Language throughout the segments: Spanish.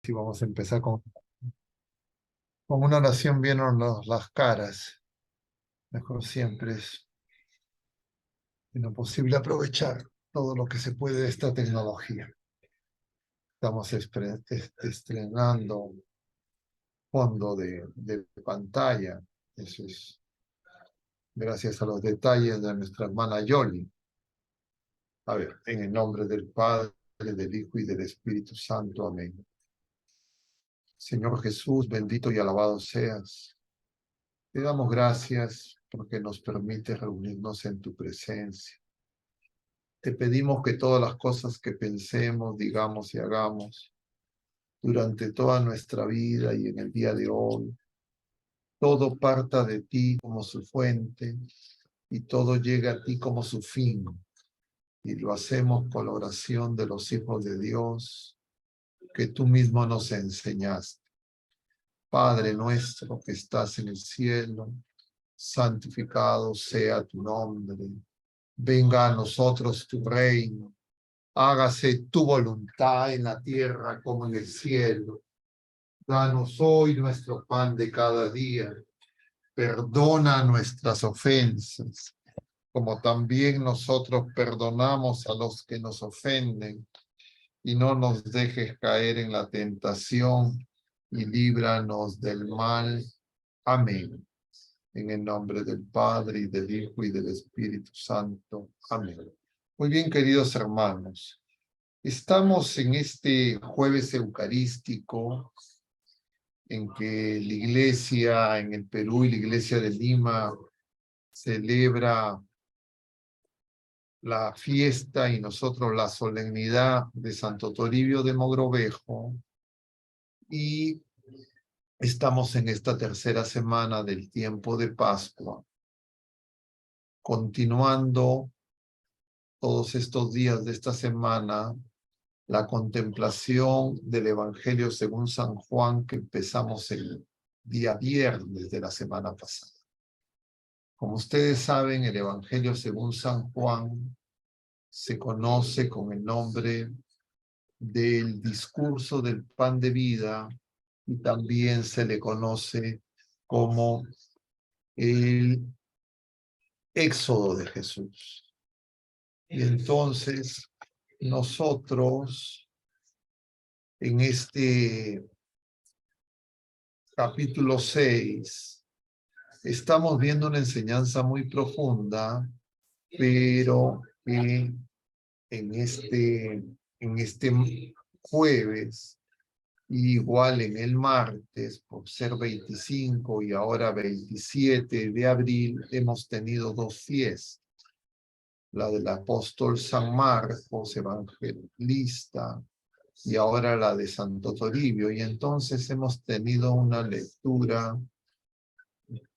Y vamos a empezar con una oración bien las caras. Mejor siempre es en lo posible aprovechar todo lo que se puede de esta tecnología. Estamos estrenando fondo de pantalla. Eso es gracias a los detalles de nuestra hermana Yoli. A ver, en el nombre del Padre, del Hijo y del Espíritu Santo. Amén. Señor Jesús, bendito y alabado seas. Te damos gracias porque nos permite reunirnos en tu presencia. Te pedimos que todas las cosas que pensemos, digamos y hagamos durante toda nuestra vida y en el día de hoy, todo parta de ti como su fuente y todo llega a ti como su fin. Y lo hacemos con la oración de los hijos de Dios que tú mismo nos enseñaste. Padre nuestro que estás en el cielo, santificado sea tu nombre. Venga a nosotros tu reino. Hágase tu voluntad en la tierra como en el cielo. Danos hoy nuestro pan de cada día. Perdona nuestras ofensas, como también nosotros perdonamos a los que nos ofenden. Y no nos dejes caer en la tentación y líbranos del mal. Amén. En el nombre del Padre, y del Hijo, y del Espíritu Santo. Amén. Muy bien, queridos hermanos. Estamos en este jueves eucarístico en que la iglesia en el Perú y la iglesia de Lima celebra la fiesta y nosotros la solemnidad de Santo Toribio de Mogrovejo, y estamos en esta tercera semana del tiempo de Pascua, continuando todos estos días de esta semana la contemplación del Evangelio según San Juan que empezamos el día viernes de la semana pasada. Como ustedes saben, el Evangelio según San Juan se conoce con el nombre del discurso del pan de vida y también se le conoce como el éxodo de Jesús. Y entonces nosotros en este capítulo 6 estamos viendo una enseñanza muy profunda, pero que en este jueves, igual en el martes, por ser 25 y ahora 27 de abril, hemos tenido dos fiestas. La del apóstol San Marcos, evangelista, y ahora la de Santo Toribio. Y entonces hemos tenido una lectura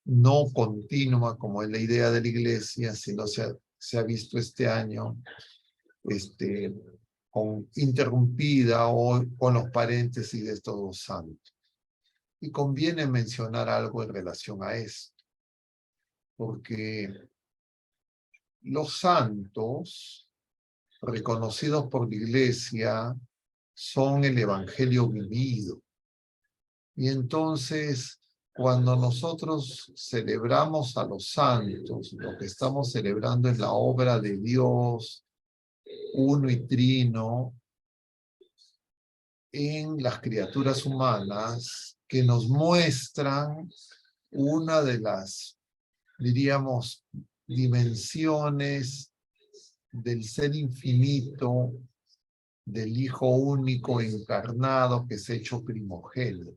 no continua, como es la idea de la iglesia, sino se ha visto este año interrumpida o con los paréntesis de estos dos santos. Y conviene mencionar algo en relación a esto, porque los santos reconocidos por la iglesia son el evangelio vivido. Y entonces, cuando nosotros celebramos a los santos, lo que estamos celebrando es la obra de Dios, uno y trino, en las criaturas humanas, que nos muestran una de las, diríamos, dimensiones del ser infinito, del Hijo único encarnado que se ha hecho primogénito.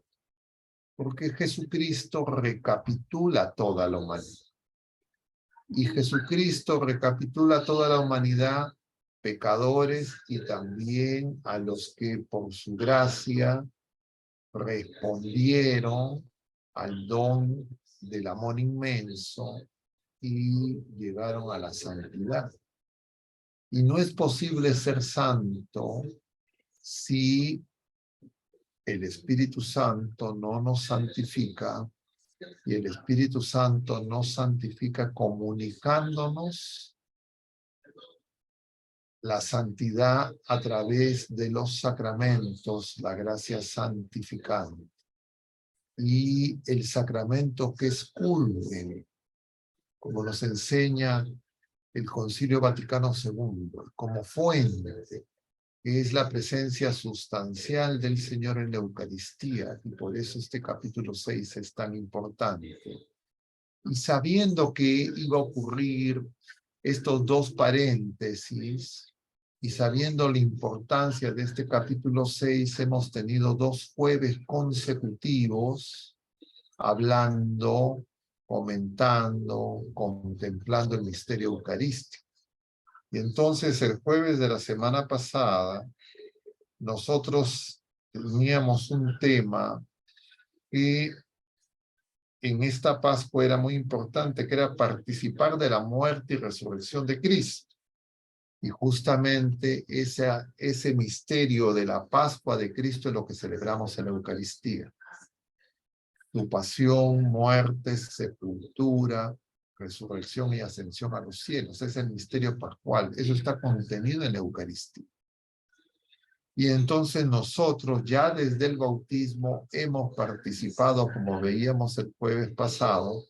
Porque Jesucristo recapitula toda la humanidad. Y Jesucristo recapitula toda la humanidad, pecadores y también a los que por su gracia respondieron al don del amor inmenso y llegaron a la santidad. Y no es posible ser santo si el Espíritu Santo no nos santifica, y el Espíritu Santo nos santifica comunicándonos la santidad a través de los sacramentos, la gracia santificante, y el sacramento que es culmen, como nos enseña el Concilio Vaticano II, como fuente, que es la presencia sustancial del Señor en la Eucaristía, y por eso este capítulo 6 es tan importante. Y sabiendo que iba a ocurrir estos dos paréntesis, y sabiendo la importancia de este capítulo 6, hemos tenido 2 jueves consecutivos hablando, comentando, contemplando el misterio eucarístico. Y entonces el jueves de la semana pasada, nosotros teníamos un tema que en esta Pascua era muy importante, que era participar de la muerte y resurrección de Cristo. Y justamente ese misterio de la Pascua de Cristo es lo que celebramos en la Eucaristía. Su pasión, muerte, sepultura, resurrección y ascensión a los cielos. Es el misterio pascual. Eso está contenido en la Eucaristía. Y entonces nosotros ya desde el bautismo hemos participado, como veíamos el jueves pasado,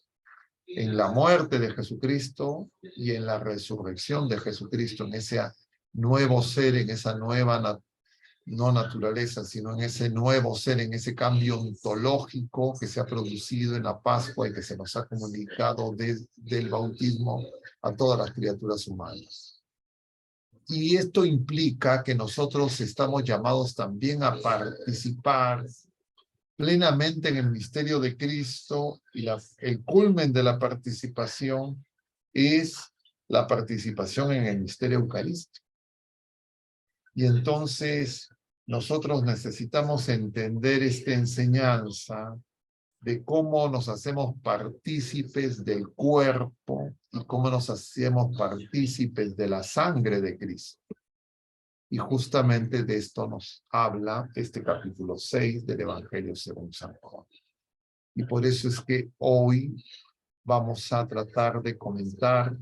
en la muerte de Jesucristo y en la resurrección de Jesucristo, en ese nuevo ser, en esa nueva no naturaleza, sino en ese nuevo ser, en ese cambio ontológico que se ha producido en la Pascua y que se nos ha comunicado desde el bautismo a todas las criaturas humanas. Y esto implica que nosotros estamos llamados también a participar plenamente en el misterio de Cristo, y el culmen de la participación es la participación en el misterio eucarístico. Y entonces nosotros necesitamos entender esta enseñanza de cómo nos hacemos partícipes del cuerpo y cómo nos hacemos partícipes de la sangre de Cristo. Y justamente de esto nos habla este capítulo 6 del Evangelio según San Juan. Y por eso es que hoy vamos a tratar de comentar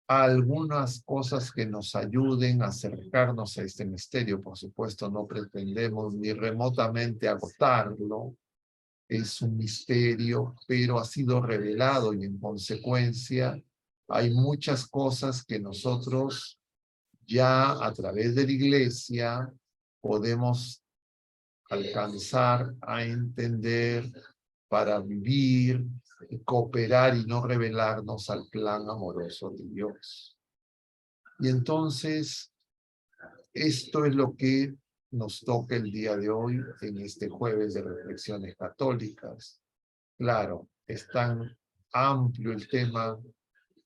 algunas cosas que nos ayuden a acercarnos a este misterio. Por supuesto, no pretendemos ni remotamente agotarlo. Es un misterio, pero ha sido revelado y en consecuencia hay muchas cosas que nosotros ya a través de la Iglesia podemos alcanzar a entender para vivir, cooperar y no rebelarnos al plan amoroso de Dios. Y entonces, esto es lo que nos toca el día de hoy en este jueves de reflexiones católicas. Claro, es tan amplio el tema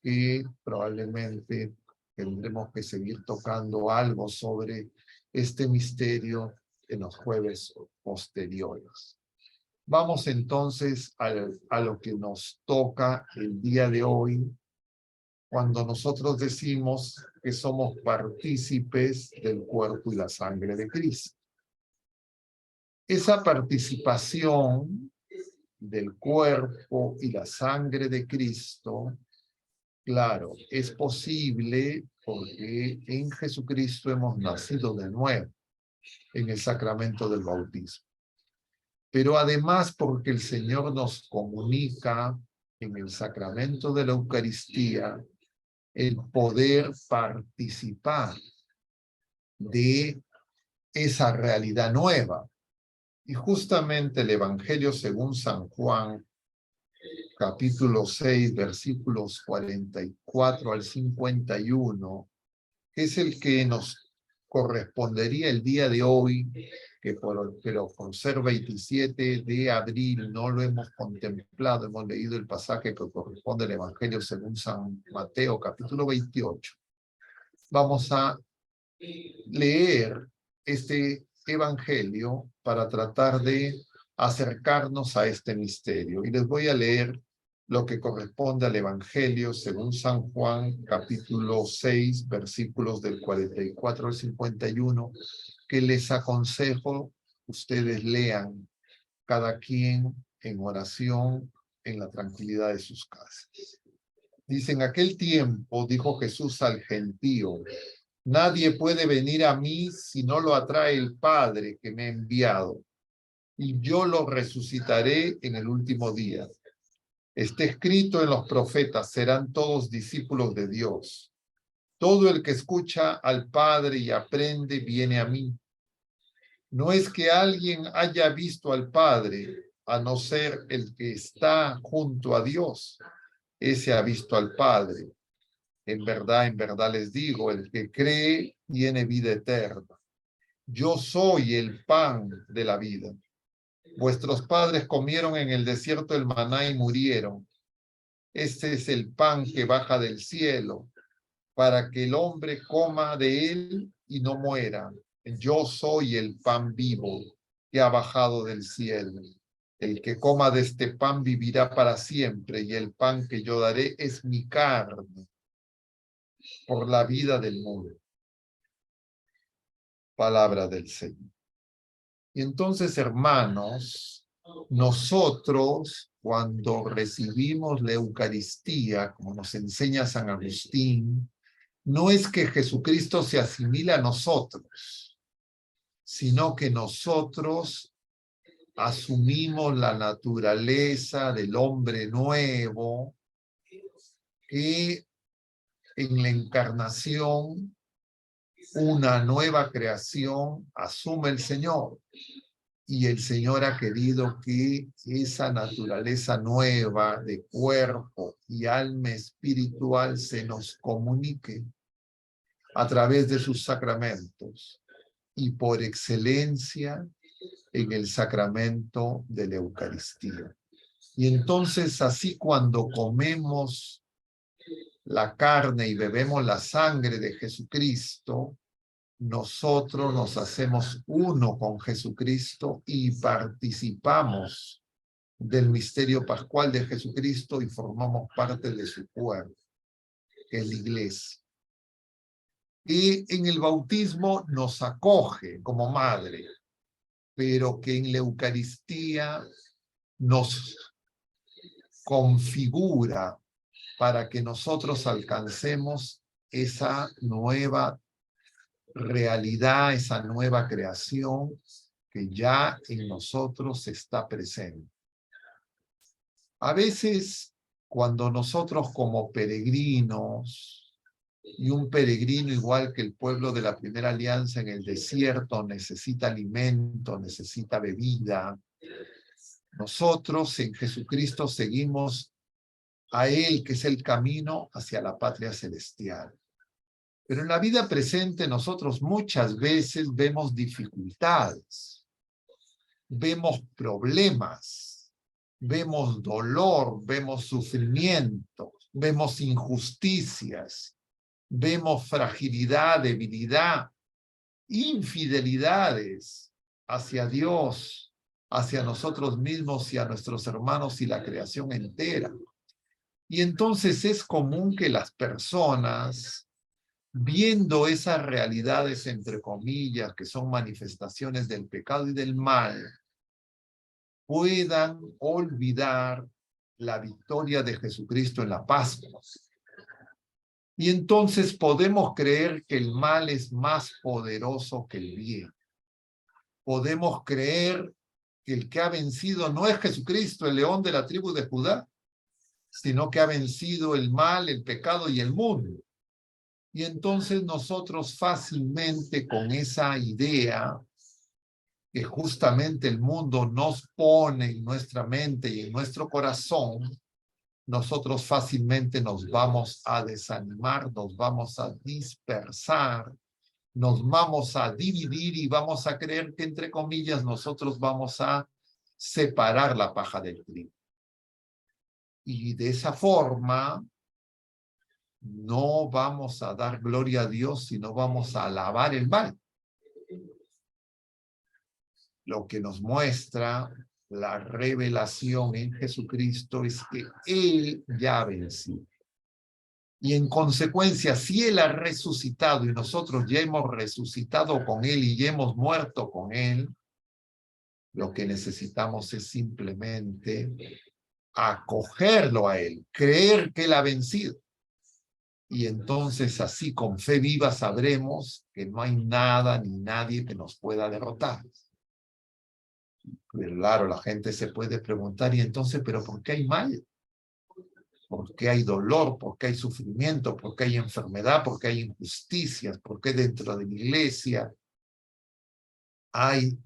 que probablemente tendremos que seguir tocando algo sobre este misterio en los jueves posteriores. Vamos entonces a lo que nos toca el día de hoy, cuando nosotros decimos que somos partícipes del cuerpo y la sangre de Cristo. Esa participación del cuerpo y la sangre de Cristo, claro, es posible porque en Jesucristo hemos nacido de nuevo en el sacramento del bautismo. Pero además porque el Señor nos comunica en el sacramento de la Eucaristía el poder participar de esa realidad nueva. Y justamente el Evangelio según San Juan, capítulo 6, versículos 44 al 51, es el que nos correspondería el día de hoy, pero por ser 27 de abril no lo hemos contemplado, hemos leído el pasaje que corresponde al Evangelio según San Mateo, capítulo 28. Vamos a leer este Evangelio para tratar de acercarnos a este misterio. Y les voy a leer lo que corresponde al Evangelio según San Juan, capítulo 6, versículos del 44 al 51, que les aconsejo ustedes lean cada quien en oración en la tranquilidad de sus casas. Dice: en aquel tiempo dijo Jesús al gentío: Nadie puede venir a mí si no lo atrae el Padre que me ha enviado, y yo lo resucitaré en el último día. Está escrito en los profetas, serán todos discípulos de Dios. Todo el que escucha al Padre y aprende viene a mí. No es que alguien haya visto al Padre, a no ser el que está junto a Dios. Ese ha visto al Padre. En verdad les digo, el que cree tiene vida eterna. Yo soy el pan de la vida. Vuestros padres comieron en el desierto el maná y murieron. Este es el pan que baja del cielo, para que el hombre coma de él y no muera. Yo soy el pan vivo que ha bajado del cielo. El que coma de este pan vivirá para siempre, y el pan que yo daré es mi carne por la vida del mundo. Palabra del Señor. Y entonces, hermanos, nosotros cuando recibimos la Eucaristía, como nos enseña San Agustín, no es que Jesucristo se asimila a nosotros, sino que nosotros asumimos la naturaleza del hombre nuevo que en la encarnación, una nueva creación, asume el Señor. Y el Señor ha querido que esa naturaleza nueva de cuerpo y alma espiritual se nos comunique a través de sus sacramentos y por excelencia en el sacramento de la Eucaristía. Y entonces así cuando comemos la carne y bebemos la sangre de Jesucristo, nosotros nos hacemos uno con Jesucristo y participamos del misterio pascual de Jesucristo y formamos parte de su cuerpo, que es la iglesia. Y en el bautismo nos acoge como madre, pero que en la Eucaristía nos configura para que nosotros alcancemos esa nueva realidad, esa nueva creación que ya en nosotros está presente. A veces, cuando nosotros como peregrinos, y un peregrino igual que el pueblo de la primera alianza en el desierto necesita alimento, necesita bebida, nosotros en Jesucristo seguimos a Él, que es el camino hacia la patria celestial. Pero en la vida presente nosotros muchas veces vemos dificultades, vemos problemas, vemos dolor, vemos sufrimiento, vemos injusticias, vemos fragilidad, debilidad, infidelidades hacia Dios, hacia nosotros mismos y a nuestros hermanos y la creación entera. Y entonces es común que las personas, viendo esas realidades, entre comillas, que son manifestaciones del pecado y del mal, puedan olvidar la victoria de Jesucristo en la Pascua. Y entonces podemos creer que el mal es más poderoso que el bien. Podemos creer que el que ha vencido no es Jesucristo, el león de la tribu de Judá, sino que ha vencido el mal, el pecado y el mundo. Y entonces nosotros fácilmente con esa idea que justamente el mundo nos pone en nuestra mente y en nuestro corazón, nosotros fácilmente nos vamos a desanimar, nos vamos a dispersar, nos vamos a dividir y vamos a creer que, entre comillas, nosotros vamos a separar la paja del trigo. Y de esa forma no vamos a dar gloria a Dios, sino vamos a alabar el mal. Lo que nos muestra la revelación en Jesucristo es que Él ya ha vencido. Y en consecuencia, si Él ha resucitado y nosotros ya hemos resucitado con Él y ya hemos muerto con Él, lo que necesitamos es simplemente acogerlo a Él, creer que Él ha vencido. Y entonces así con fe viva sabremos que no hay nada ni nadie que nos pueda derrotar. Pero claro, la gente se puede preguntar, y entonces, ¿pero por qué hay mal? ¿Por qué hay dolor? ¿Por qué hay sufrimiento? ¿Por qué hay enfermedad? ¿Por qué hay injusticias? ¿Por qué dentro de la iglesia hay,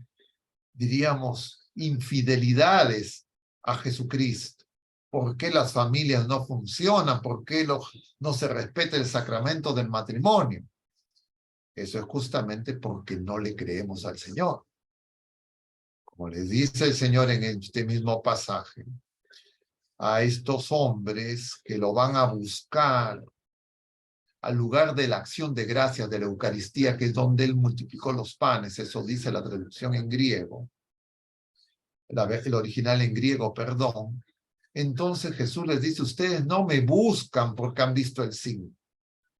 diríamos, infidelidades a Jesucristo? ¿Por qué las familias no funcionan? ¿Por qué no se respeta el sacramento del matrimonio? Eso es justamente porque no le creemos al Señor. Como les dice el Señor en este mismo pasaje, a estos hombres que lo van a buscar al lugar de la acción de gracias de la Eucaristía, que es donde Él multiplicó los panes, eso dice la traducción en griego, el original en griego, perdón. Entonces Jesús les dice, ustedes no me buscan porque han visto el signo.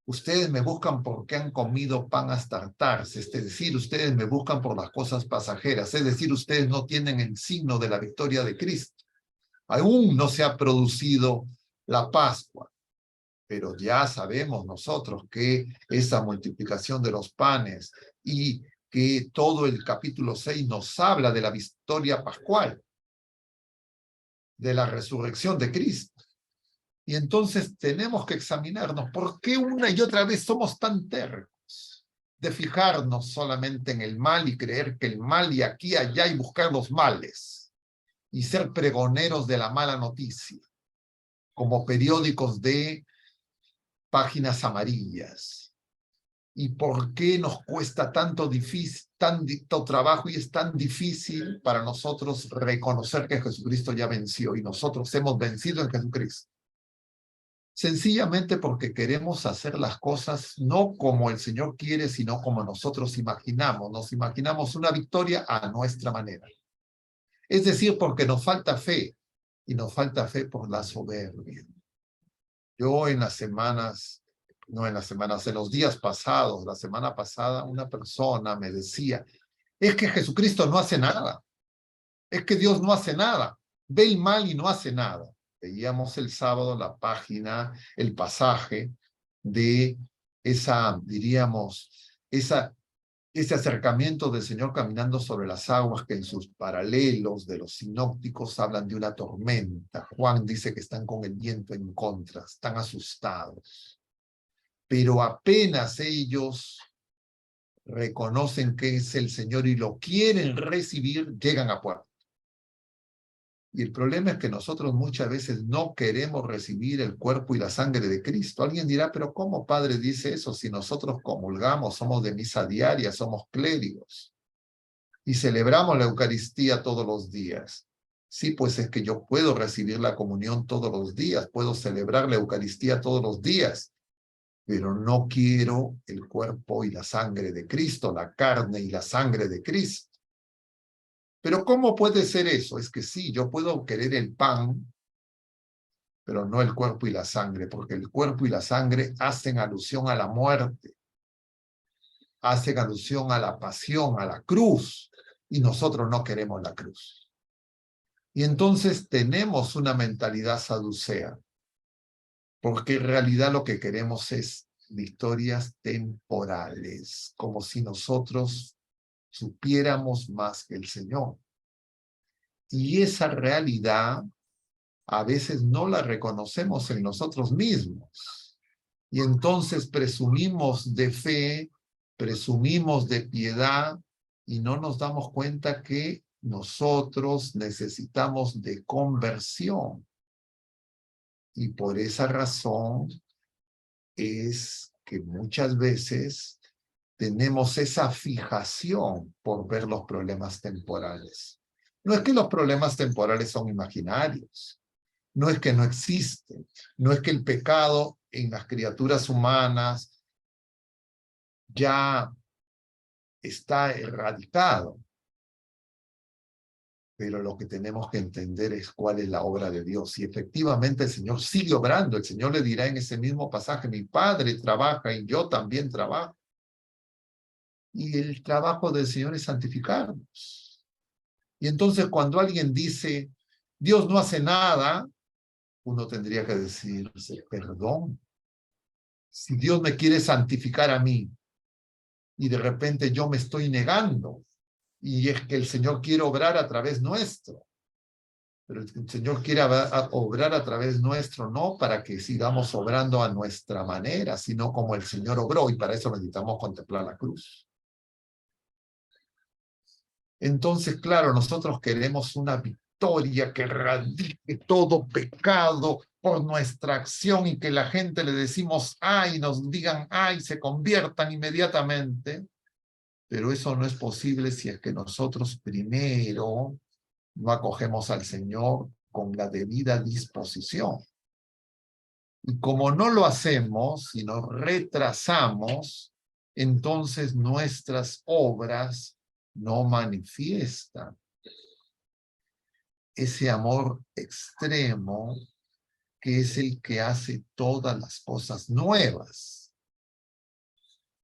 Ustedes me buscan porque han comido pan hasta hartarse, es decir, ustedes me buscan por las cosas pasajeras, es decir, ustedes no tienen el signo de la victoria de Cristo. Aún no se ha producido la Pascua, pero ya sabemos nosotros que esa multiplicación de los panes y que todo el capítulo 6 nos habla de la victoria pascual, de la resurrección de Cristo. Y entonces tenemos que examinarnos por qué una y otra vez somos tan tercos de fijarnos solamente en el mal y creer que el mal y aquí, allá y buscar los males y ser pregoneros de la mala noticia, como periódicos de páginas amarillas. ¿Y por qué nos cuesta tanto trabajo y es tan difícil para nosotros reconocer que Jesucristo ya venció y nosotros hemos vencido en Jesucristo? Sencillamente porque queremos hacer las cosas no como el Señor quiere, sino como nosotros imaginamos. Nos imaginamos una victoria a nuestra manera. Es decir, porque nos falta fe, y nos falta fe por la soberbia. Yo en los días pasados, la semana pasada, una persona me decía, es que Jesucristo no hace nada, es que Dios no hace nada, ve el mal y no hace nada. Veíamos el sábado la página, el pasaje de ese acercamiento del Señor caminando sobre las aguas, que en sus paralelos de los sinópticos hablan de una tormenta. Juan dice que están con el viento en contra, están asustados. Pero apenas ellos reconocen que es el Señor y lo quieren recibir, llegan a puerto. Y el problema es que nosotros muchas veces no queremos recibir el cuerpo y la sangre de Cristo. Alguien dirá, pero ¿cómo, Padre, dice eso si nosotros comulgamos, somos de misa diaria, somos clérigos y celebramos la Eucaristía todos los días? Sí, pues es que yo puedo recibir la comunión todos los días, puedo celebrar la Eucaristía todos los días, pero no quiero el cuerpo y la sangre de Cristo, la carne y la sangre de Cristo. Pero ¿cómo puede ser eso? Es que sí, yo puedo querer el pan, pero no el cuerpo y la sangre, porque el cuerpo y la sangre hacen alusión a la muerte, hacen alusión a la pasión, a la cruz, y nosotros no queremos la cruz. Y entonces tenemos una mentalidad saducea, porque en realidad lo que queremos es victorias temporales, como si nosotros supiéramos más que el Señor. Y esa realidad a veces no la reconocemos en nosotros mismos. Y entonces presumimos de fe, presumimos de piedad y no nos damos cuenta que nosotros necesitamos de conversión. Y por esa razón es que muchas veces tenemos esa fijación por ver los problemas temporales. No es que los problemas temporales son imaginarios, no es que no existen, no es que el pecado en las criaturas humanas ya está erradicado, pero lo que tenemos que entender es cuál es la obra de Dios. Y efectivamente el Señor sigue obrando. El Señor le dirá en ese mismo pasaje, mi Padre trabaja y yo también trabajo. Y el trabajo del Señor es santificarnos. Y entonces cuando alguien dice, Dios no hace nada, uno tendría que decir, perdón, Si Dios me quiere santificar a mí y de repente yo me estoy negando, y es que el Señor quiere obrar a través nuestro, pero el Señor quiere obrar a través nuestro, no para que sigamos obrando a nuestra manera, sino como el Señor obró, y para eso necesitamos contemplar la cruz. Entonces, claro, nosotros queremos una victoria que erradique todo pecado por nuestra acción y que la gente le decimos ay, nos digan ay, se conviertan inmediatamente, pero eso no es posible si es que nosotros primero no acogemos al Señor con la debida disposición. Y como no lo hacemos, si nos retrasamos, entonces nuestras obras no manifiestan ese amor extremo que es el que hace todas las cosas nuevas.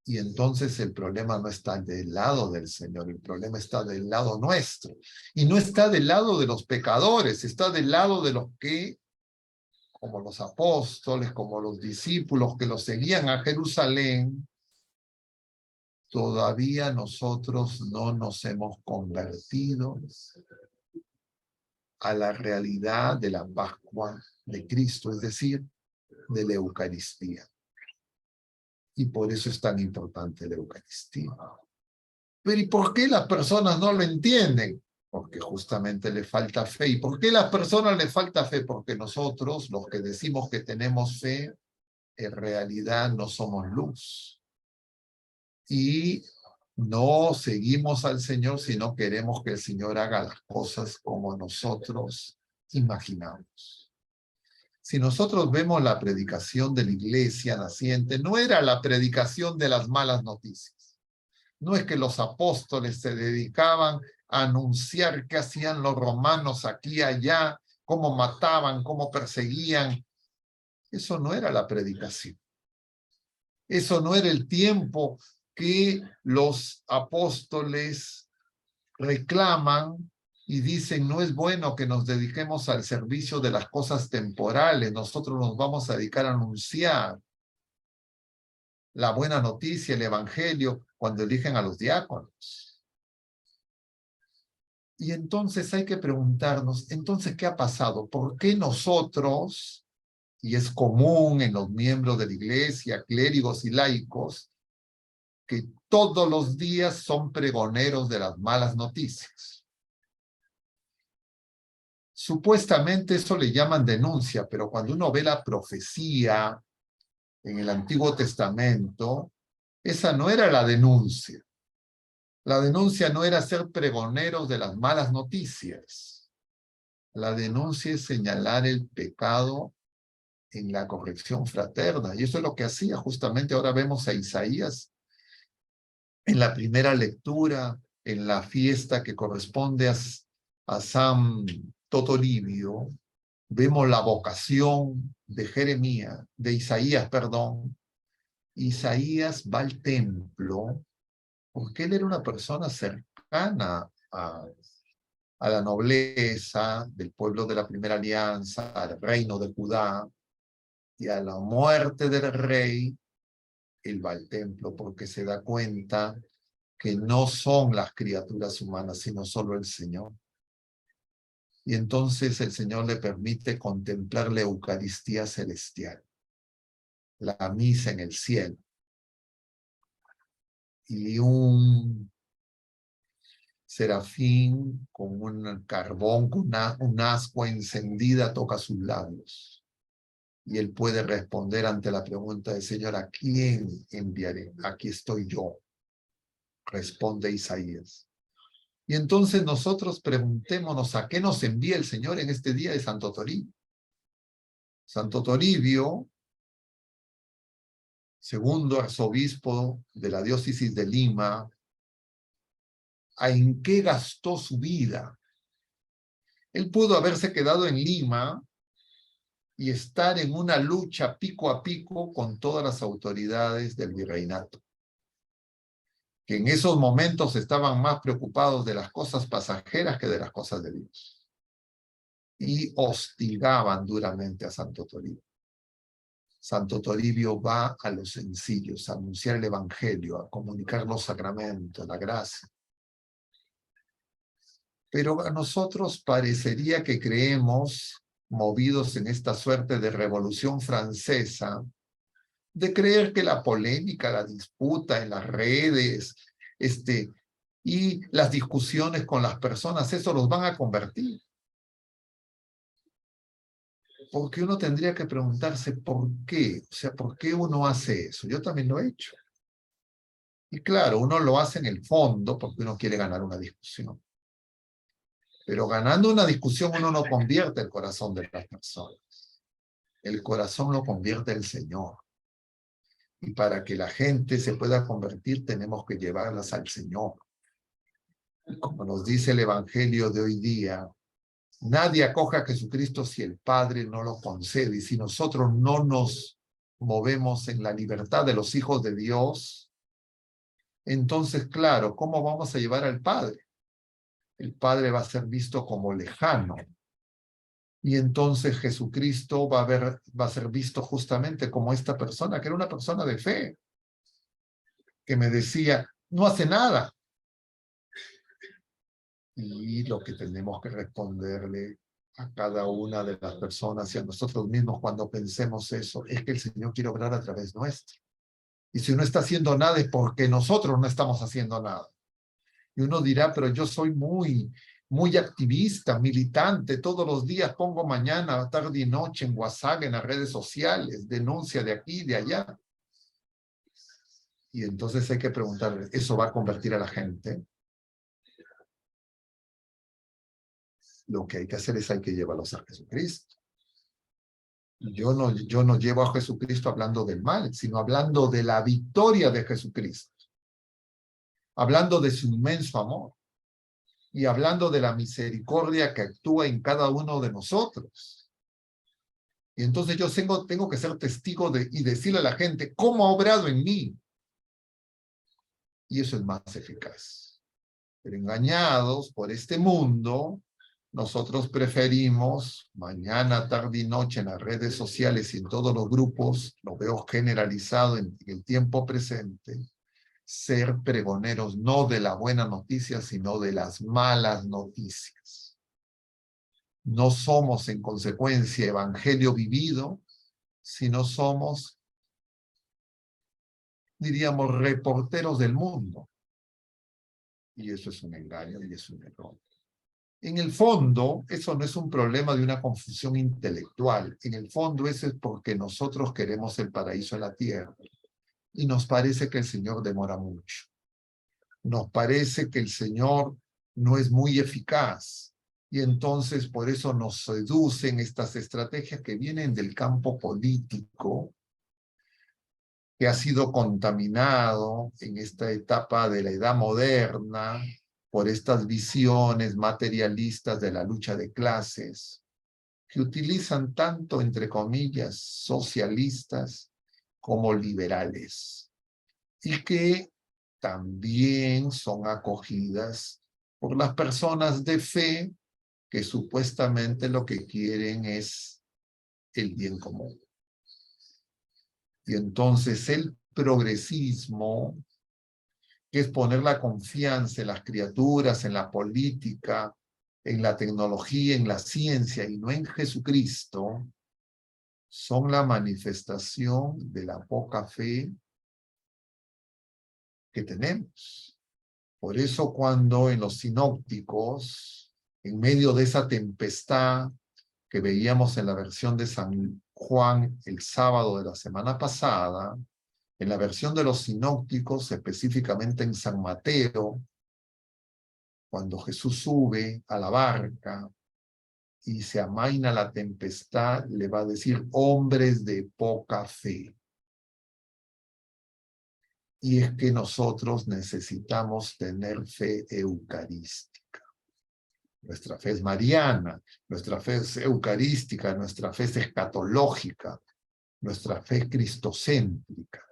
Y entonces el problema no está del lado del Señor, el problema está del lado nuestro. Y no está del lado de los pecadores, está del lado de los que, como los apóstoles, como los discípulos que los seguían a Jerusalén, todavía nosotros no nos hemos convertido a la realidad de la Pascua de Cristo, es decir, de la Eucaristía. Y por eso es tan importante la Eucaristía. Pero ¿y por qué las personas no lo entienden? Porque justamente le falta fe. ¿Y por qué a las personas le falta fe? Porque nosotros, los que decimos que tenemos fe, en realidad no somos luz. Y no seguimos al Señor, sino queremos que el Señor haga las cosas como nosotros imaginamos. Si nosotros vemos la predicación de la iglesia naciente, no era la predicación de las malas noticias. No es que los apóstoles se dedicaban a anunciar qué hacían los romanos aquí y allá, cómo mataban, cómo perseguían. Eso no era la predicación. Eso no era el tiempo que los apóstoles reclaman y dicen, no es bueno que nos dediquemos al servicio de las cosas temporales, nosotros nos vamos a dedicar a anunciar la buena noticia, el evangelio, cuando eligen a los diáconos. Y entonces hay que preguntarnos, entonces, ¿qué ha pasado? ¿Por qué nosotros, y es común en los miembros de la iglesia, clérigos y laicos, que todos los días son pregoneros de las malas noticias? Supuestamente eso le llaman denuncia, pero cuando uno ve la profecía en el Antiguo Testamento, esa no era la denuncia. La denuncia no era ser pregoneros de las malas noticias. La denuncia es señalar el pecado en la corrección fraterna. Y eso es lo que hacía justamente. Ahora vemos a Isaías en la primera lectura, en la fiesta que corresponde a San Totoribio, vemos la vocación de Isaías, perdón. Isaías va al templo porque él era una persona cercana a la nobleza del pueblo de la primera alianza, al reino de Judá, y a la muerte del rey, él va al templo porque se da cuenta que no son las criaturas humanas, sino solo el Señor. Y entonces el Señor le permite contemplar la Eucaristía celestial, la misa en el cielo. Y un serafín con un carbón, con un ascua encendida toca sus labios. Y él puede responder ante la pregunta del Señor, ¿a quién enviaré? Aquí estoy yo, responde Isaías. Y entonces nosotros preguntémonos a qué nos envía el Señor en este día de Santo Toribio. Santo Toribio, segundo arzobispo de la diócesis de Lima, ¿en qué gastó su vida? Él pudo haberse quedado en Lima y estar en una lucha pico a pico con todas las autoridades del virreinato, que en esos momentos estaban más preocupados de las cosas pasajeras que de las cosas de Dios. Y hostigaban duramente a Santo Toribio. Santo Toribio va a los sencillos, a anunciar el Evangelio, a comunicar los sacramentos, la gracia. Pero a nosotros parecería que creemos, movidos en esta suerte de revolución francesa, de creer que la polémica, la disputa en las redes, y las discusiones con las personas, eso los van a convertir. Porque uno tendría que preguntarse por qué, o sea, ¿por qué uno hace eso? Yo también lo he hecho. Y claro, uno lo hace en el fondo porque uno quiere ganar una discusión. Pero ganando una discusión uno no convierte el corazón de las personas. El corazón lo convierte el Señor. Y para que la gente se pueda convertir tenemos que llevarlas al Señor. Y como nos dice el Evangelio de hoy día, nadie acoge a Jesucristo si el Padre no lo concede. Y si nosotros no nos movemos en la libertad de los hijos de Dios, entonces, claro, ¿cómo vamos a llevar al Padre? El Padre va a ser visto como lejano. Y entonces Jesucristo va a ser visto justamente como esta persona, que era una persona de fe, que me decía, no hace nada. Y lo que tenemos que responderle a cada una de las personas y a nosotros mismos cuando pensemos eso, es que el Señor quiere obrar a través nuestro. Y si no está haciendo nada es porque nosotros no estamos haciendo nada. Y uno dirá, pero yo soy muy activista, militante, todos los días pongo mañana, tarde y noche en WhatsApp, en las redes sociales, denuncia de aquí, de allá. Y entonces hay que preguntarle, ¿eso va a convertir a la gente? Lo que hay que hacer es hay que llevarlos a Jesucristo. Yo no llevo a Jesucristo hablando del mal, sino hablando de la victoria de Jesucristo. Hablando de su inmenso amor. Y hablando de la misericordia que actúa en cada uno de nosotros. Y entonces yo tengo que ser testigo y decirle a la gente cómo ha obrado en mí. Y eso es más eficaz. Pero engañados por este mundo, nosotros preferimos mañana, tarde y noche en las redes sociales y en todos los grupos, lo veo generalizado en el tiempo presente, ser pregoneros no de la buena noticia, sino de las malas noticias. No somos en consecuencia evangelio vivido, sino somos, diríamos, reporteros del mundo. Y eso es un engaño y es un error. En el fondo, eso no es un problema de una confusión intelectual. En el fondo, eso es porque nosotros queremos el paraíso en la tierra. Y nos parece que el Señor demora mucho. Nos parece que el Señor no es muy eficaz. Y entonces, por eso nos seducen estas estrategias que vienen del campo político, que ha sido contaminado en esta etapa de la edad moderna, por estas visiones materialistas de la lucha de clases, que utilizan tanto, entre comillas, socialistas como liberales, y que también son acogidas por las personas de fe que supuestamente lo que quieren es el bien común. Y entonces el progresismo, que es poner la confianza en las criaturas, en la política, en la tecnología, en la ciencia y no en Jesucristo, son la manifestación de la poca fe que tenemos. Por eso cuando en los sinópticos, en medio de esa tempestad que veíamos en la versión de San Juan el sábado de la semana pasada, en la versión de los sinópticos, específicamente en San Mateo, cuando Jesús sube a la barca y se amaina la tempestad, le va a decir, hombres de poca fe. Y es que nosotros necesitamos tener fe eucarística. Nuestra fe es mariana, nuestra fe es eucarística, nuestra fe es escatológica, nuestra fe es cristocéntrica.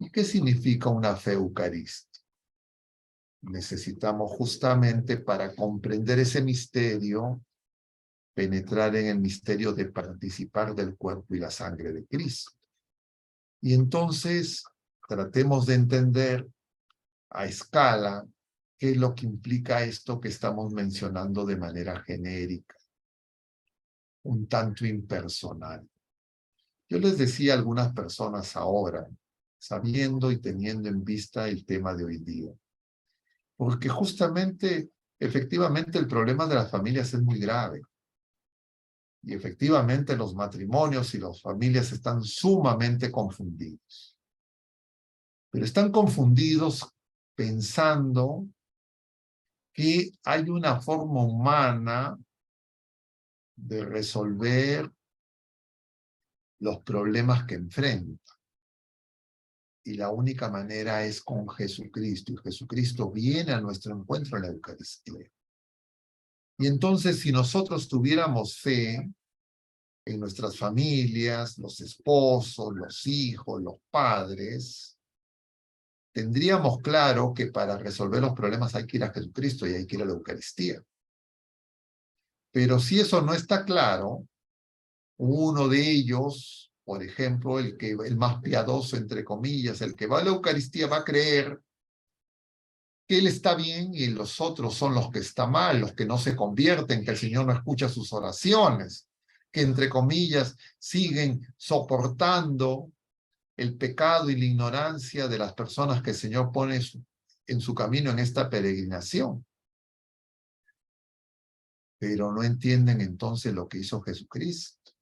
¿Y qué significa una fe eucarística? Necesitamos justamente para comprender ese misterio penetrar en el misterio de participar del cuerpo y la sangre de Cristo. Y entonces tratemos de entender a escala qué es lo que implica esto que estamos mencionando de manera genérica, un tanto impersonal. Yo les decía a algunas personas ahora, sabiendo y teniendo en vista el tema de hoy día, porque justamente, efectivamente, el problema de las familias es muy grave. Y efectivamente los matrimonios y las familias están sumamente confundidos. Pero están confundidos pensando que hay una forma humana de resolver los problemas que enfrentan. Y la única manera es con Jesucristo. Y Jesucristo viene a nuestro encuentro en la Eucaristía. Y entonces, si nosotros tuviéramos fe en nuestras familias, los esposos, los hijos, los padres, tendríamos claro que para resolver los problemas hay que ir a Jesucristo y hay que ir a la Eucaristía. Pero si eso no está claro, uno de ellos, por ejemplo, el más piadoso, entre comillas, el que va a la Eucaristía va a creer que él está bien y los otros son los que están mal, los que no se convierten, que el Señor no escucha sus oraciones, que entre comillas siguen soportando el pecado y la ignorancia de las personas que el Señor pone en su camino en esta peregrinación. Pero no entienden entonces lo que hizo Jesucristo.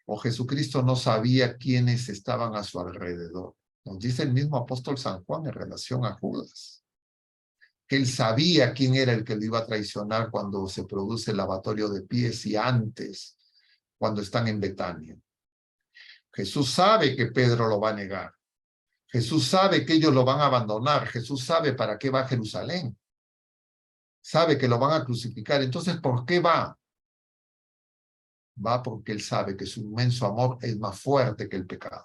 O Jesucristo no sabía quiénes estaban a su alrededor. Nos dice el mismo apóstol San Juan en relación a Judas, que él sabía quién era el que lo iba a traicionar cuando se produce el lavatorio de pies y antes, cuando están en Betania. Jesús sabe que Pedro lo va a negar. Jesús sabe que ellos lo van a abandonar. Jesús sabe para qué va a Jerusalén. Sabe que lo van a crucificar. Entonces, ¿por qué va? Va porque él sabe que su inmenso amor es más fuerte que el pecado.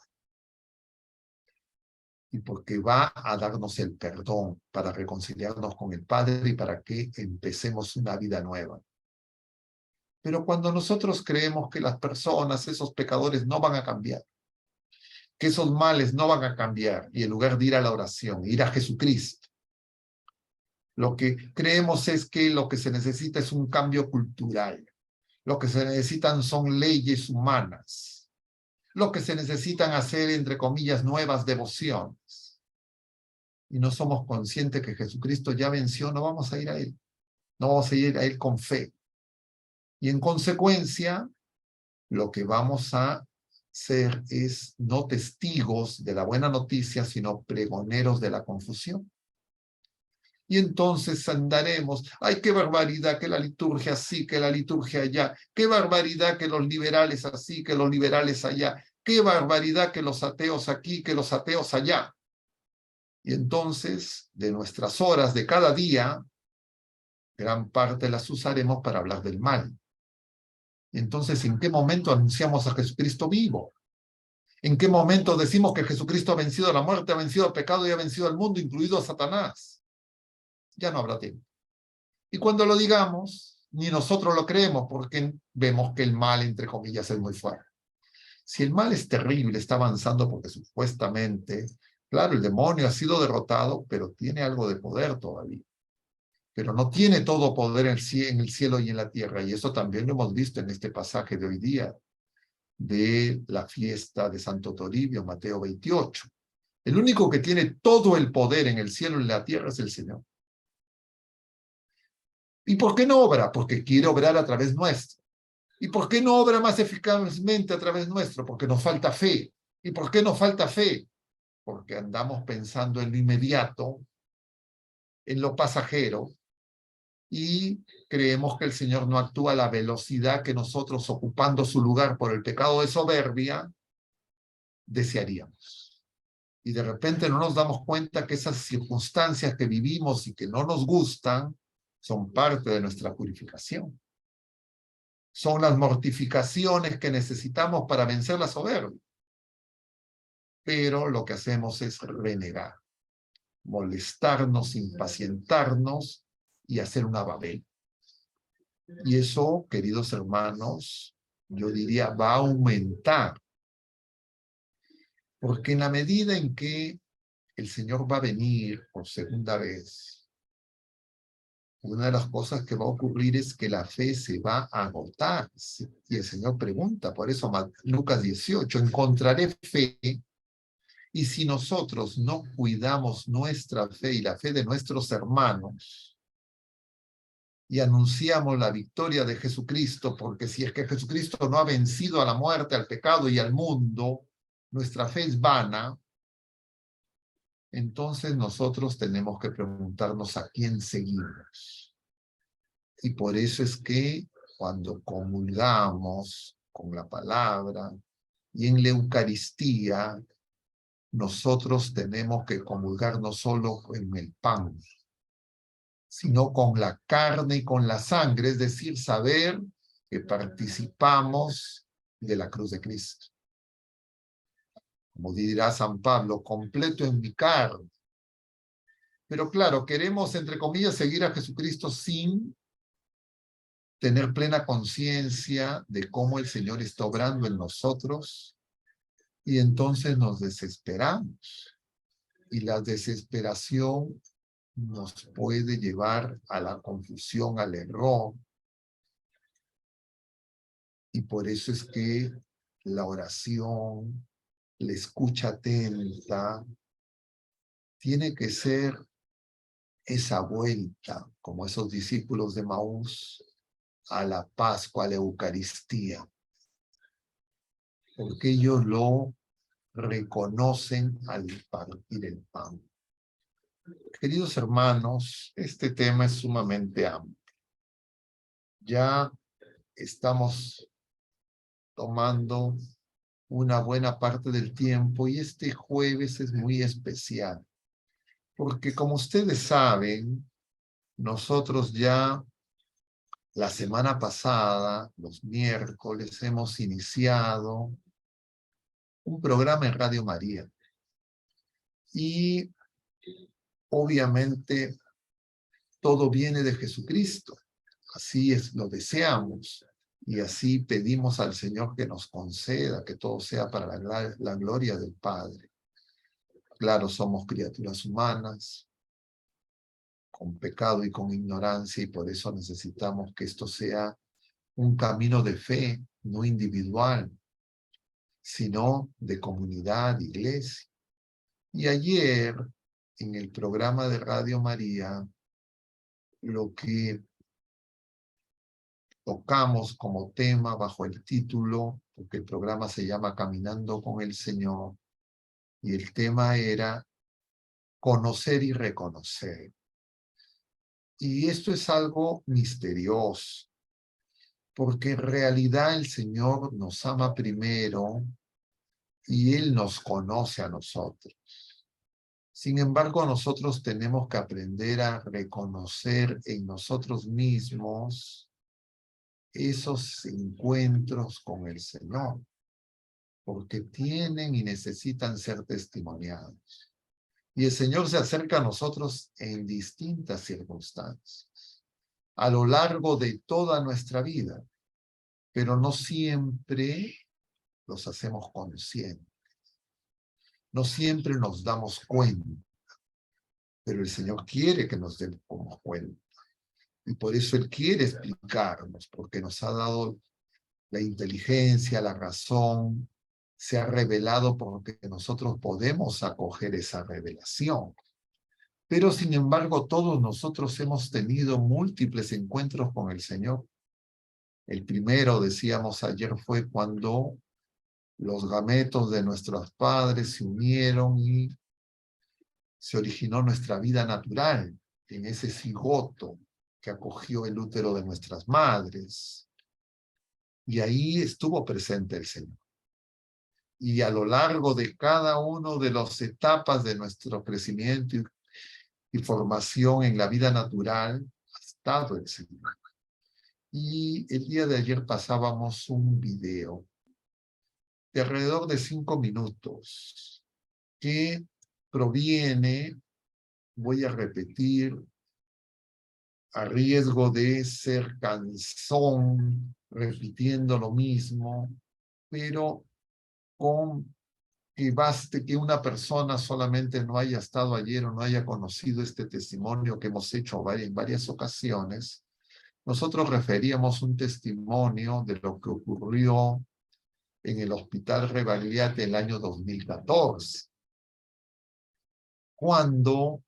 Y porque va a darnos el perdón para reconciliarnos con el Padre y para que empecemos una vida nueva. Pero cuando nosotros creemos que las personas, esos pecadores, no van a cambiar, que esos males no van a cambiar, y en lugar de ir a la oración, ir a Jesucristo, lo que creemos es que lo que se necesita es un cambio cultural. Lo que se necesitan son leyes humanas. Lo que se necesitan hacer, entre comillas, nuevas devociones. Y no somos conscientes que Jesucristo ya venció, no vamos a ir a Él. No vamos a ir a Él con fe. Y en consecuencia, lo que vamos a ser es no testigos de la buena noticia, sino pregoneros de la confusión. Y entonces andaremos, ¡ay, qué barbaridad que la liturgia así, que la liturgia allá! ¡Qué barbaridad que los liberales así, que los liberales allá! ¡Qué barbaridad que los ateos aquí, que los ateos allá! Y entonces, de nuestras horas de cada día, gran parte las usaremos para hablar del mal. Entonces, ¿en qué momento anunciamos a Jesucristo vivo? ¿En qué momento decimos que Jesucristo ha vencido la muerte, ha vencido el pecado y ha vencido al mundo, incluido a Satanás? Ya no habrá tiempo. Y cuando lo digamos, ni nosotros lo creemos porque vemos que el mal, entre comillas, es muy fuerte. Si el mal es terrible, está avanzando porque supuestamente, claro, el demonio ha sido derrotado, pero tiene algo de poder todavía. Pero no tiene todo poder en el cielo y en la tierra. Y eso también lo hemos visto en este pasaje de hoy día, de la fiesta de Santo Toribio, Mateo 28. El único que tiene todo el poder en el cielo y en la tierra es el Señor. ¿Y por qué no obra? Porque quiere obrar a través nuestro. ¿Y por qué no obra más eficazmente a través nuestro? Porque nos falta fe. ¿Y por qué nos falta fe? Porque andamos pensando en lo inmediato, en lo pasajero, y creemos que el Señor no actúa a la velocidad que nosotros, ocupando su lugar por el pecado de soberbia, desearíamos. Y de repente no nos damos cuenta que esas circunstancias que vivimos y que no nos gustan son parte de nuestra purificación. Son las mortificaciones que necesitamos para vencer la soberbia. Pero lo que hacemos es renegar, molestarnos, impacientarnos y hacer una Babel. Y eso, queridos hermanos, yo diría, va a aumentar. Porque en la medida en que el Señor va a venir por segunda vez, una de las cosas que va a ocurrir es que la fe se va a agotar. Y el Señor pregunta, por eso Lucas 18, ¿encontraré fe? Y si nosotros no cuidamos nuestra fe y la fe de nuestros hermanos y anunciamos la victoria de Jesucristo, porque si es que Jesucristo no ha vencido a la muerte, al pecado y al mundo, nuestra fe es vana, entonces nosotros tenemos que preguntarnos a quién seguimos. Y por eso es que cuando comulgamos con la palabra y en la Eucaristía, nosotros tenemos que comulgar no solo en el pan, sino con la carne y con la sangre, es decir, saber que participamos de la cruz de Cristo. Como dirá San Pablo, completo en mi carne. Pero claro, queremos, entre comillas, seguir a Jesucristo sin tener plena conciencia de cómo el Señor está obrando en nosotros y entonces nos desesperamos. Y la desesperación nos puede llevar a la confusión, al error. Y por eso es que la oración, la escucha atenta, tiene que ser esa vuelta, como esos discípulos de Maús, a la Pascua, a la Eucaristía, porque ellos lo reconocen al partir el pan. Queridos hermanos, este tema es sumamente amplio. Ya estamos tomando una buena parte del tiempo y este jueves es muy especial, porque como ustedes saben, nosotros ya la semana pasada, los miércoles, hemos iniciado un programa en Radio María. Y obviamente todo viene de Jesucristo. Así es, lo deseamos. Y así pedimos al Señor que nos conceda que todo sea para la gloria del Padre. Claro, somos criaturas humanas, con pecado y con ignorancia, y por eso necesitamos que esto sea un camino de fe, no individual, sino de comunidad, iglesia. Y ayer, en el programa de Radio María, lo que tocamos como tema bajo el título, porque el programa se llama Caminando con el Señor, y el tema era conocer y reconocer. Y esto es algo misterioso, porque en realidad el Señor nos ama primero y Él nos conoce a nosotros. Sin embargo, nosotros tenemos que aprender a reconocer en nosotros mismos esos encuentros con el Señor, porque tienen y necesitan ser testimoniados. Y el Señor se acerca a nosotros en distintas circunstancias, a lo largo de toda nuestra vida, pero no siempre los hacemos conscientes. No siempre nos damos cuenta, pero el Señor quiere que nos demos cuenta. Y por eso Él quiere explicarnos, porque nos ha dado la inteligencia, la razón, se ha revelado porque nosotros podemos acoger esa revelación. Pero sin embargo, todos nosotros hemos tenido múltiples encuentros con el Señor. El primero, decíamos ayer, fue cuando los gametos de nuestros padres se unieron y se originó nuestra vida natural en ese cigoto que acogió el útero de nuestras madres. Y ahí estuvo presente el Señor. Y a lo largo de cada una de las etapas de nuestro crecimiento y formación en la vida natural, ha estado el Señor. Y el día de ayer pasábamos un video de alrededor de 5 minutos que proviene, voy a repetir, a riesgo de ser cansón, repitiendo lo mismo, pero con que baste que una persona solamente no haya estado ayer o no haya conocido este testimonio que hemos hecho en varias ocasiones. Nosotros referíamos un testimonio de lo que ocurrió en el Hospital Rebagliati el año 2014, cuando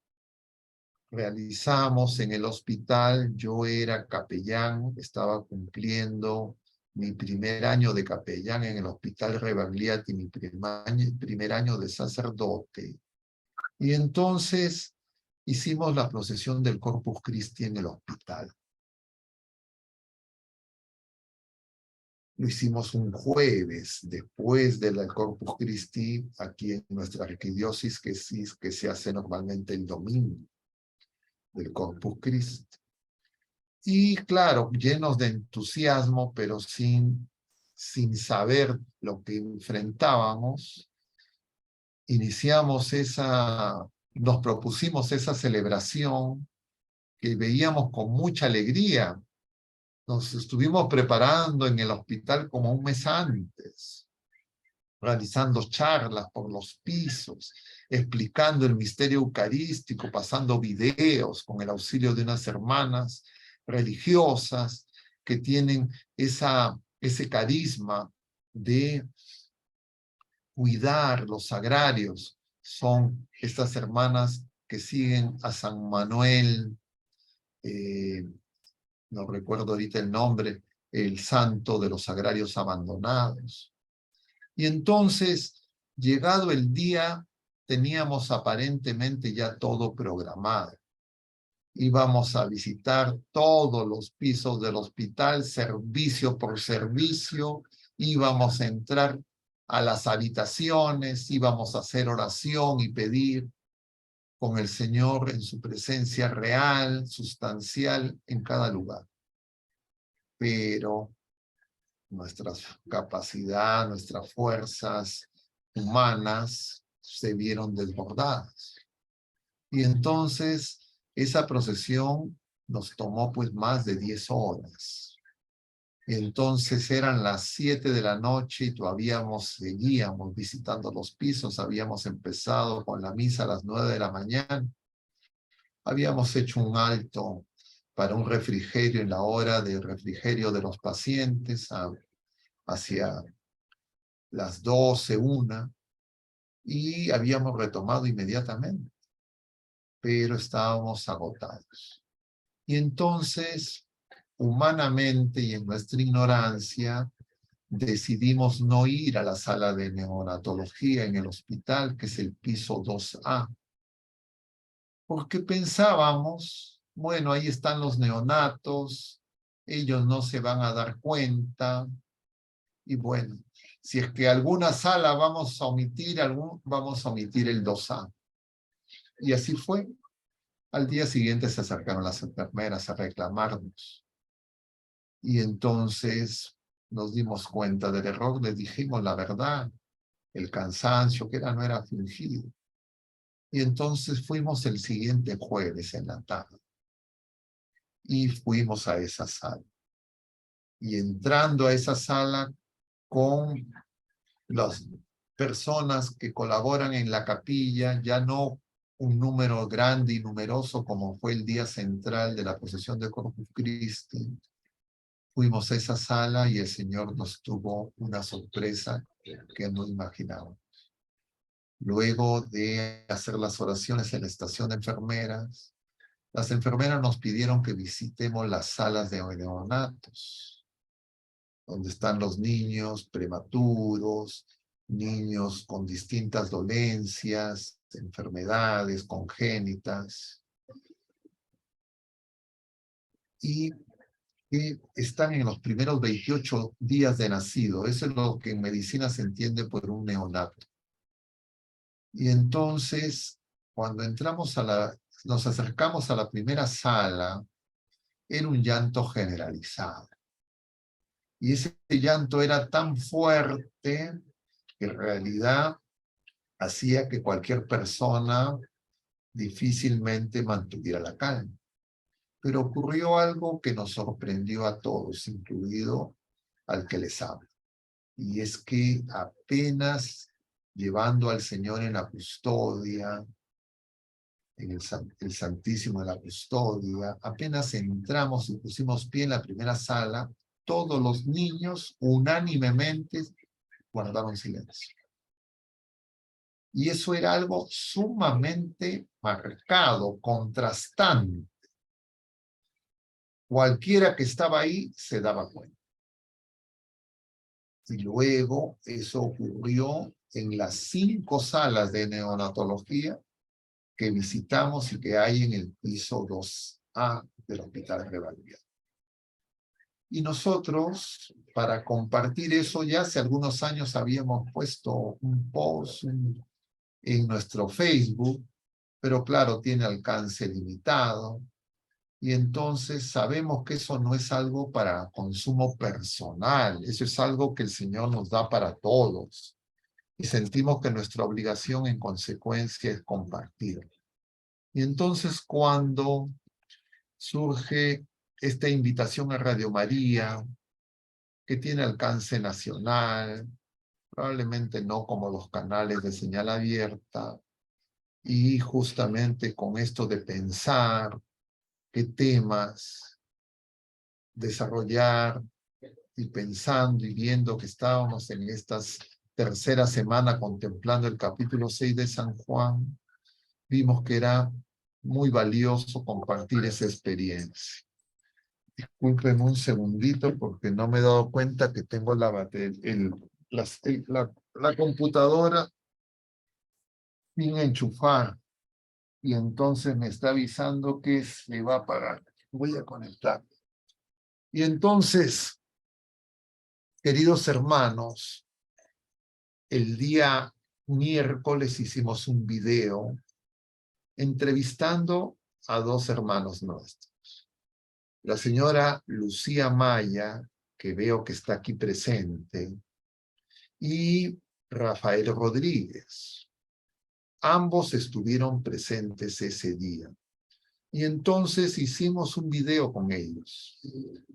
realizamos en el hospital, yo era capellán, estaba cumpliendo mi primer año de capellán en el Hospital Rebagliati, mi primer año de sacerdote. Y entonces hicimos la procesión del Corpus Christi en el hospital. Lo hicimos un jueves, después del Corpus Christi, aquí en nuestra arquidiócesis, que se hace normalmente el domingo del Corpus Christi. Y claro, llenos de entusiasmo, pero sin saber lo que enfrentábamos, nos propusimos esa celebración que veíamos con mucha alegría. Nos estuvimos preparando en el hospital como un mes antes, realizando charlas por los pisos, explicando el misterio eucarístico, pasando videos con el auxilio de unas hermanas religiosas que tienen ese carisma de cuidar los sagrarios. Son estas hermanas que siguen a San Manuel, no recuerdo ahorita el nombre, el santo de los sagrarios abandonados. Y entonces, llegado el día, teníamos aparentemente ya todo programado. Íbamos a visitar todos los pisos del hospital, servicio por servicio, íbamos a entrar a las habitaciones, íbamos a hacer oración y pedir con el Señor en su presencia real, sustancial, en cada lugar. Pero nuestra capacidad, nuestras fuerzas humanas se vieron desbordadas. Y entonces esa procesión nos tomó pues más de 10 horas. Entonces eran las 7 de la noche y todavía seguíamos visitando los pisos. Habíamos empezado con la misa a las 9 de la mañana. Habíamos hecho un alto para un refrigerio en la hora de refrigerio de los pacientes hacia las 12, 1, y habíamos retomado inmediatamente, pero estábamos agotados. Y entonces, humanamente y en nuestra ignorancia, decidimos no ir a la sala de neonatología en el hospital, que es el piso 2A, porque pensábamos, bueno, ahí están los neonatos, ellos no se van a dar cuenta, y bueno, si es que alguna sala vamos a omitir, vamos a omitir el 2A. Y así fue. Al día siguiente se acercaron las enfermeras a reclamarnos. Y entonces nos dimos cuenta del error, les dijimos la verdad, el cansancio que no era fingido. Y entonces fuimos el siguiente jueves en la tarde. Y fuimos a esa sala. Y entrando a esa sala con las personas que colaboran en la capilla, ya no un número grande y numeroso como fue el día central de la procesión de Corpus Christi. Fuimos a esa sala y el Señor nos tuvo una sorpresa que no imaginábamos. Luego de hacer las oraciones en la estación de enfermeras, las enfermeras nos pidieron que visitemos las salas de neonatos, donde están los niños prematuros, niños con distintas dolencias, enfermedades congénitas, y que están en los primeros 28 días de nacido. Eso es lo que en medicina se entiende por un neonato. Y entonces, cuando nos acercamos a la primera sala, era un llanto generalizado. Y ese llanto era tan fuerte que en realidad hacía que cualquier persona difícilmente mantuviera la calma. Pero ocurrió algo que nos sorprendió a todos, incluido al que les habla. Y es que apenas llevando al Señor en la custodia, en el Santísimo de la Custodia, apenas entramos y pusimos pie en la primera sala, todos los niños unánimemente guardaron silencio. Y eso era algo sumamente marcado, contrastante. Cualquiera que estaba ahí se daba cuenta. Y luego eso ocurrió en las 5 salas de neonatología que visitamos y que hay en el piso 2A del Hospital Revalvia. Y nosotros, para compartir eso, ya hace algunos años habíamos puesto un post en nuestro Facebook, pero claro, tiene alcance limitado. Y entonces sabemos que eso no es algo para consumo personal, eso es algo que el Señor nos da para todos. Y sentimos que nuestra obligación en consecuencia es compartir. Y entonces cuando surge esta invitación a Radio María, que tiene alcance nacional, probablemente no como los canales de señal abierta, y justamente con esto de pensar qué temas desarrollar, y pensando y viendo que estábamos en esta tercera semana contemplando el capítulo 6 de San Juan, vimos que era muy valioso compartir esa experiencia. Disculpen un segundito porque no me he dado cuenta que tengo la computadora sin enchufar y entonces me está avisando que se va a apagar. Voy a conectar. Y entonces, queridos hermanos, el día miércoles hicimos un video entrevistando a 2 hermanos nuestros. La señora Lucía Maya, que veo que está aquí presente, y Rafael Rodríguez. Ambos estuvieron presentes ese día. Y entonces hicimos un video con ellos,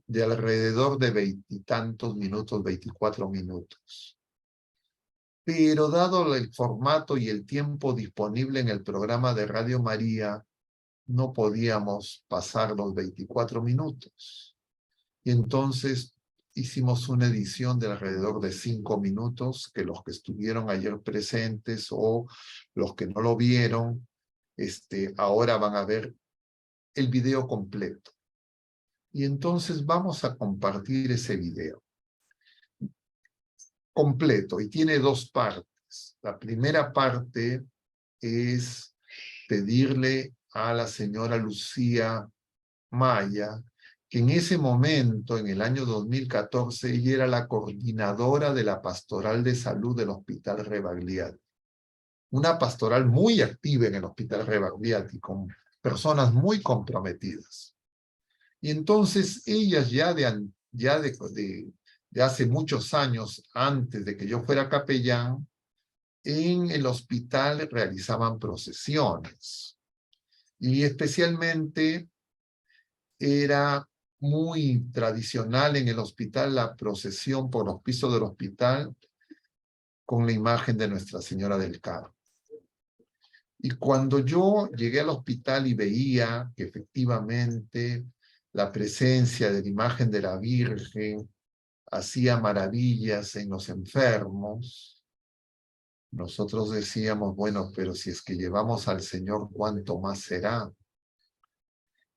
de alrededor de 20 y tantos minutos, 24 minutos. Pero dado el formato y el tiempo disponible en el programa de Radio María, no podíamos pasar los 24 minutos. Y entonces hicimos una edición de alrededor de 5 minutos, que los que estuvieron ayer presentes o los que no lo vieron, ahora van a ver el video completo. Y entonces vamos a compartir ese video completo y tiene 2 partes. La primera parte es pedirle a la señora Lucía Maya, que en ese momento, en el año 2014, ella era la coordinadora de la Pastoral de Salud del Hospital Rebagliati. Una pastoral muy activa en el Hospital Rebagliati, con personas muy comprometidas. Y entonces ellas ya de hace muchos años, antes de que yo fuera capellán, en el hospital realizaban procesiones. Y especialmente era muy tradicional en el hospital la procesión por los pisos del hospital con la imagen de Nuestra Señora del Carmen. Y cuando yo llegué al hospital y veía que efectivamente la presencia de la imagen de la Virgen hacía maravillas en los enfermos, nosotros decíamos, bueno, pero si es que llevamos al Señor, ¿cuánto más será?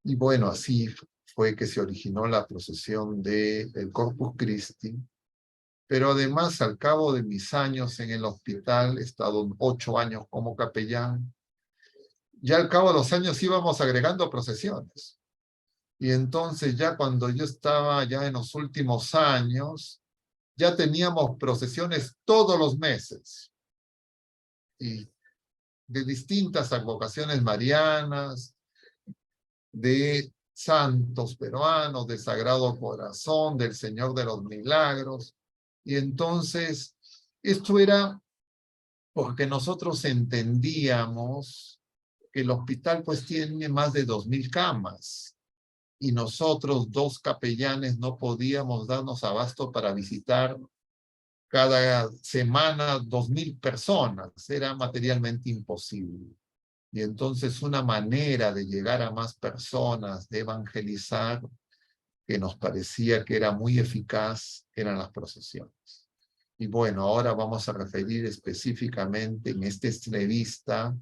Y bueno, así fue que se originó la procesión del Corpus Christi, pero además al cabo de mis años en el hospital, he estado 8 años como capellán, ya al cabo de los años íbamos agregando procesiones. Y entonces ya cuando yo estaba ya en los últimos años, ya teníamos procesiones todos los meses. Y de distintas advocaciones marianas, de santos peruanos, del Sagrado Corazón, del Señor de los Milagros. Y entonces, esto era porque nosotros entendíamos que el hospital pues tiene más de 2.000 camas. y nosotros, 2 capellanes, no podíamos darnos abasto para visitar cada semana 2.000 personas. Era materialmente imposible. Y entonces una manera de llegar a más personas, de evangelizar, que nos parecía que era muy eficaz, eran las procesiones. Y bueno, ahora vamos a referir específicamente en esta entrevista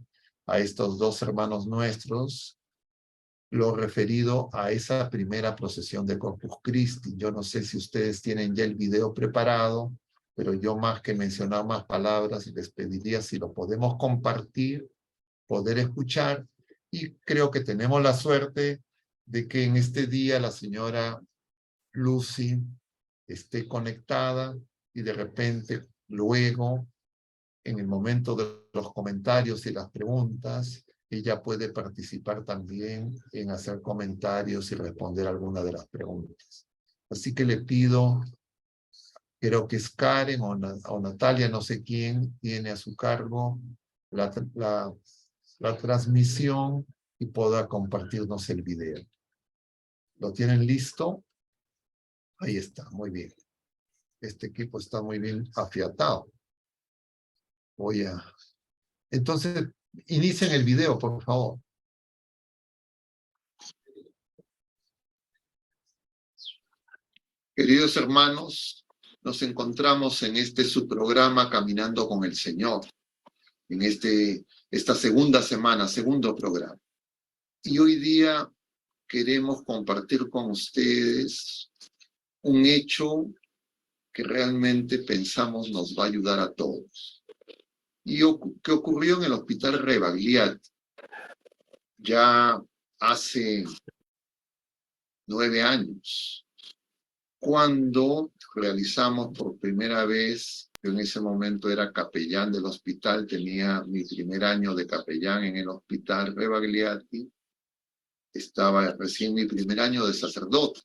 a estos 2 hermanos nuestros, lo referido a esa primera procesión de Corpus Christi. Yo no sé si ustedes tienen ya el video preparado, pero yo más que mencionar más palabras, les pediría si lo podemos compartir, poder escuchar, y creo que tenemos la suerte de que en este día la señora Lucy esté conectada y de repente luego, en el momento de los comentarios y las preguntas, ella puede participar también en hacer comentarios y responder alguna de las preguntas. Así que le pido, creo que es Karen o Natalia, no sé quién, tiene a su cargo la transmisión y pueda compartirnos el video. ¿Lo tienen listo? Ahí está, muy bien. Este equipo está muy bien afiatado. Voy a... Entonces, inicien el video, por favor. Queridos hermanos, nos encontramos en este subprograma Caminando con el Señor, en esta segunda semana, segundo programa. Y hoy día queremos compartir con ustedes un hecho que realmente pensamos nos va a ayudar a todos. Y que ocurrió en el Hospital Rebagliati ya hace 9 años, cuando realizamos por primera vez, yo en ese momento era capellán del hospital, tenía mi primer año de capellán en el Hospital Rebagliati, estaba recién mi primer año de sacerdote,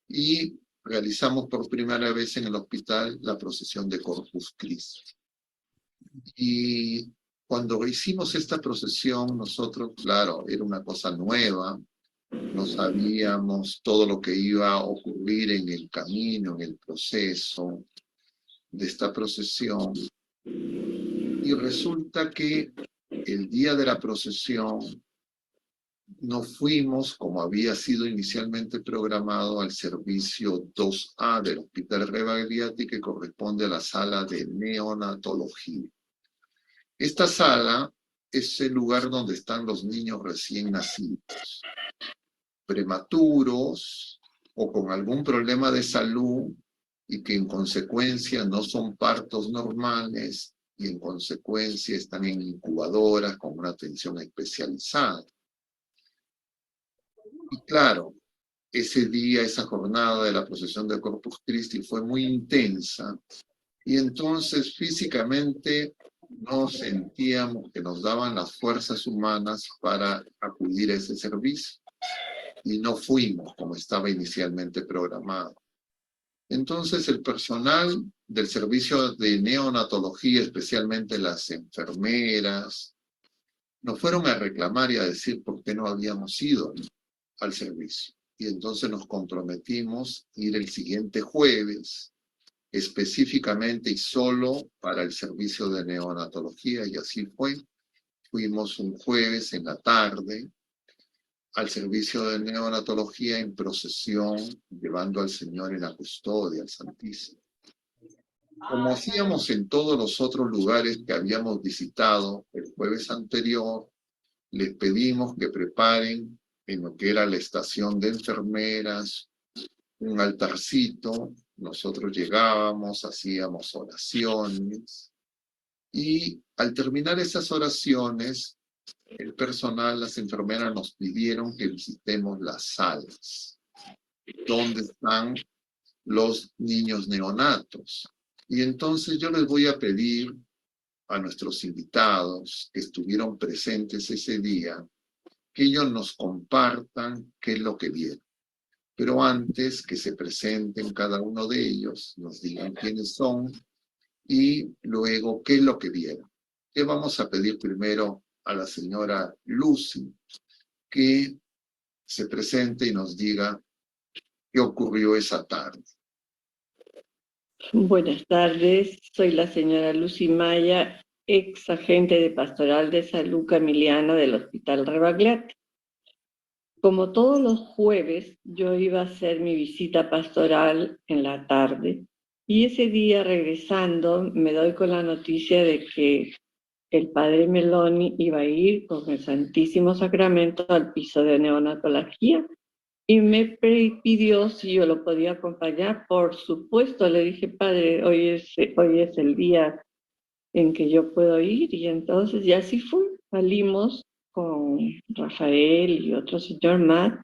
y realizamos por primera vez en el hospital la procesión de Corpus Christi. Y cuando hicimos esta procesión, nosotros, claro, era una cosa nueva, no sabíamos todo lo que iba a ocurrir en el camino, en el proceso de esta procesión. Y resulta que el día de la procesión no fuimos, como había sido inicialmente programado, al servicio 2A del Hospital Rebagliati, que corresponde a la sala de neonatología. Esta sala es el lugar donde están los niños recién nacidos, prematuros o con algún problema de salud y que en consecuencia no son partos normales y en consecuencia están en incubadoras con una atención especializada. Y claro, ese día, esa jornada de la procesión de Corpus Christi fue muy intensa y entonces físicamente no sentíamos que nos daban las fuerzas humanas para acudir a ese servicio. Y no fuimos como estaba inicialmente programado. Entonces el personal del servicio de neonatología, especialmente las enfermeras, nos fueron a reclamar y a decir por qué no habíamos ido al servicio. Y entonces nos comprometimos a ir el siguiente jueves, específicamente y solo para el servicio de neonatología, y así fue. Fuimos un jueves en la tarde al servicio de neonatología en procesión, llevando al Señor en la custodia, al Santísimo. Como hacíamos en todos los otros lugares que habíamos visitado el jueves anterior, les pedimos que preparen en lo que era la estación de enfermeras, un altarcito. Nosotros llegábamos, hacíamos oraciones, y al terminar esas oraciones, el personal, las enfermeras nos pidieron que visitemos las salas donde están los niños neonatos. Y entonces yo les voy a pedir a nuestros invitados que estuvieron presentes ese día que ellos nos compartan qué es lo que vieron. Pero antes que se presenten cada uno de ellos, nos digan quiénes son y luego qué es lo que vieron. ¿Qué vamos a pedir primero a la señora Lucy? Que se presente y nos diga qué ocurrió esa tarde. Buenas tardes, soy la señora Lucy Maya, ex agente de Pastoral de Salud Camiliana del Hospital Rebagliati. Como todos los jueves, yo iba a hacer mi visita pastoral en la tarde y ese día regresando me doy con la noticia de que el padre Meloni iba a ir con el Santísimo Sacramento al piso de neonatología y me pidió si yo lo podía acompañar. Por supuesto, le dije, padre, hoy es el día en que yo puedo ir, y entonces ya así fue. Salimos con Rafael y otro señor más,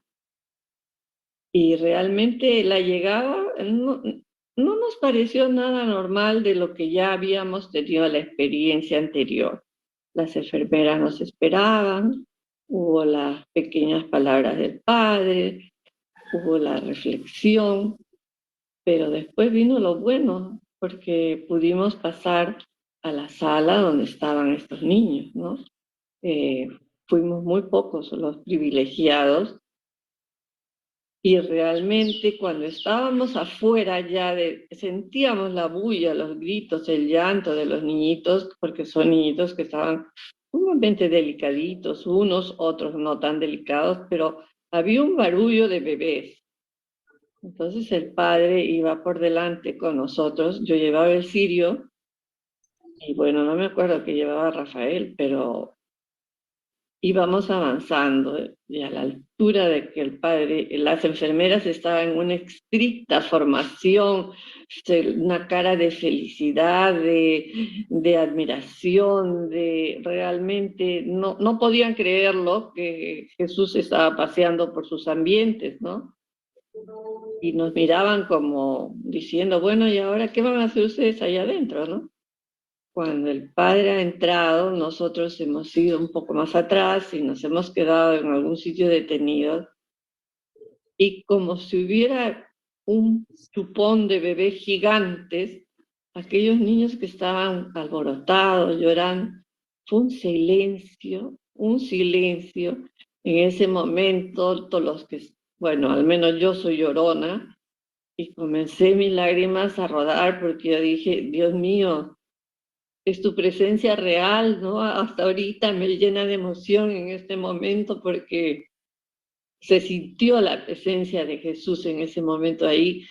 y realmente la llegada no nos pareció nada normal de lo que ya habíamos tenido la experiencia anterior. Las enfermeras nos esperaban, hubo las pequeñas palabras del padre, hubo la reflexión, pero después vino lo bueno, porque pudimos pasar a la sala donde estaban estos niños, ¿no? Fuimos muy pocos los privilegiados, y realmente cuando estábamos afuera ya sentíamos la bulla, los gritos, el llanto de los niñitos, porque son niñitos que estaban sumamente delicaditos, unos, otros no tan delicados, pero había un barullo de bebés. Entonces el padre iba por delante con nosotros, yo llevaba el cirio, y bueno, no me acuerdo que llevaba Rafael, pero íbamos avanzando, y a la altura de que el padre, las enfermeras estaban en una estricta formación, una cara de felicidad, de admiración, realmente no podían creerlo que Jesús estaba paseando por sus ambientes, ¿no? Y nos miraban como diciendo, bueno, ¿y ahora qué van a hacer ustedes allá adentro, no? Cuando el padre ha entrado, nosotros hemos ido un poco más atrás y nos hemos quedado en algún sitio detenidos, y como si hubiera un chupón de bebés gigantes, aquellos niños que estaban alborotados, llorando, fue un silencio. En ese momento, todos los que, bueno, al menos yo soy llorona, y comencé mis lágrimas a rodar porque yo dije, Dios mío, es tu presencia real, ¿no? Hasta ahorita me llena de emoción en este momento porque se sintió la presencia de Jesús en ese momento ahí.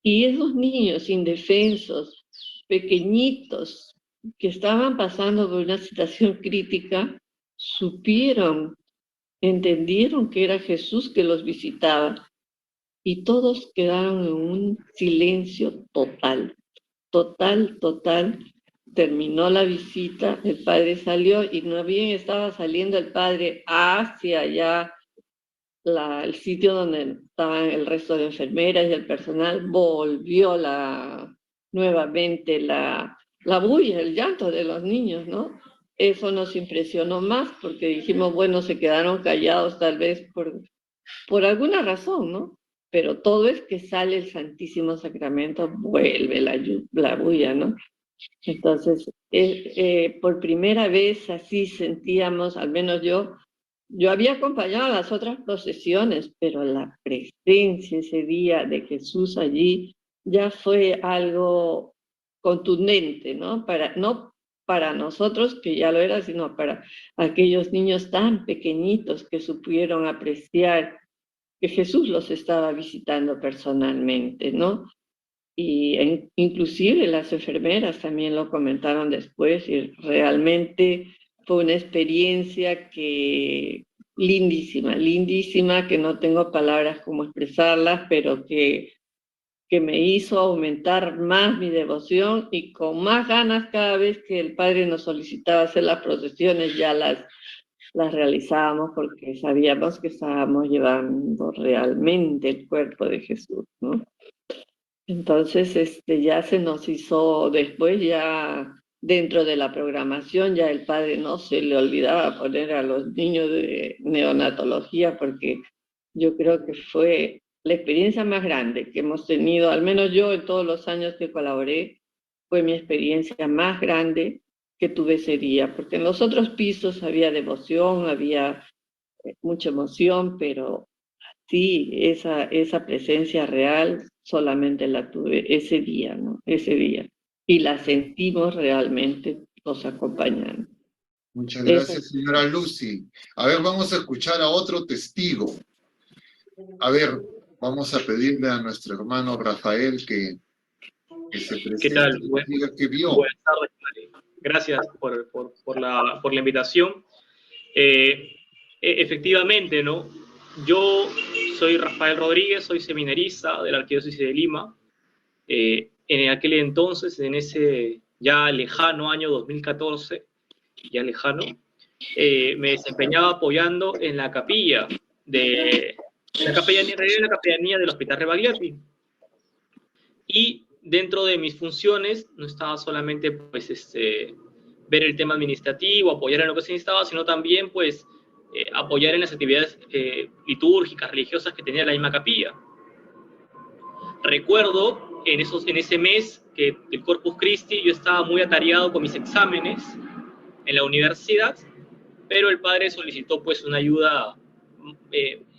Y esos niños indefensos, pequeñitos, que estaban pasando por una situación crítica, entendieron que era Jesús que los visitaba, y todos quedaron en un silencio total, total. Terminó la visita, el padre salió, y no bien estaba saliendo el padre hacia allá, el sitio donde estaban el resto de enfermeras y el personal, volvió nuevamente la bulla, el llanto de los niños, ¿no? Eso nos impresionó más porque dijimos, bueno, se quedaron callados tal vez por alguna razón, ¿no? Pero todo es que sale el Santísimo Sacramento, vuelve la bulla, ¿no? Entonces, por primera vez así sentíamos, al menos yo había acompañado a las otras procesiones, pero la presencia ese día de Jesús allí ya fue algo contundente, ¿no? No para nosotros, que ya lo era, sino para aquellos niños tan pequeñitos que supieron apreciar que Jesús los estaba visitando personalmente, ¿no? Y inclusive las enfermeras también lo comentaron después, y realmente fue una experiencia lindísima, que no tengo palabras como expresarlas, pero que me hizo aumentar más mi devoción, y con más ganas cada vez que el padre nos solicitaba hacer las procesiones ya las realizábamos, porque sabíamos que estábamos llevando realmente el cuerpo de Jesús, ¿no? Entonces, ya se nos hizo después, ya dentro de la programación, ya el padre no se le olvidaba poner a los niños de neonatología, porque yo creo que fue la experiencia más grande que hemos tenido, al menos yo en todos los años que colaboré, fue mi experiencia más grande que tuve ese día, porque en los otros pisos había devoción, había mucha emoción, pero sí, esa presencia real solamente la tuve ese día, ¿no? Ese día. Y la sentimos realmente nos acompañando. Muchas Esa, gracias, señora Lucy. A ver, vamos a escuchar a otro testigo. A ver, vamos a pedirle a nuestro hermano Rafael que se ¿Qué presente tal? y nos diga qué vio. Buenas tardes, Mari. Gracias por la invitación. Efectivamente, ¿no? Yo soy Rafael Rodríguez, soy seminarista de la Arquidiócesis de Lima. En aquel entonces, en ese ya lejano año 2014, ya lejano, me desempeñaba apoyando en la capilla de la capellanía del Hospital Rebagliati. Y dentro de mis funciones no estaba solamente pues, ver el tema administrativo, apoyar en lo que se necesitaba, sino también pues, apoyar en las actividades litúrgicas, religiosas que tenía la misma capilla. Recuerdo en ese mes que el Corpus Christi yo estaba muy atareado con mis exámenes en la universidad, pero el padre solicitó pues una ayuda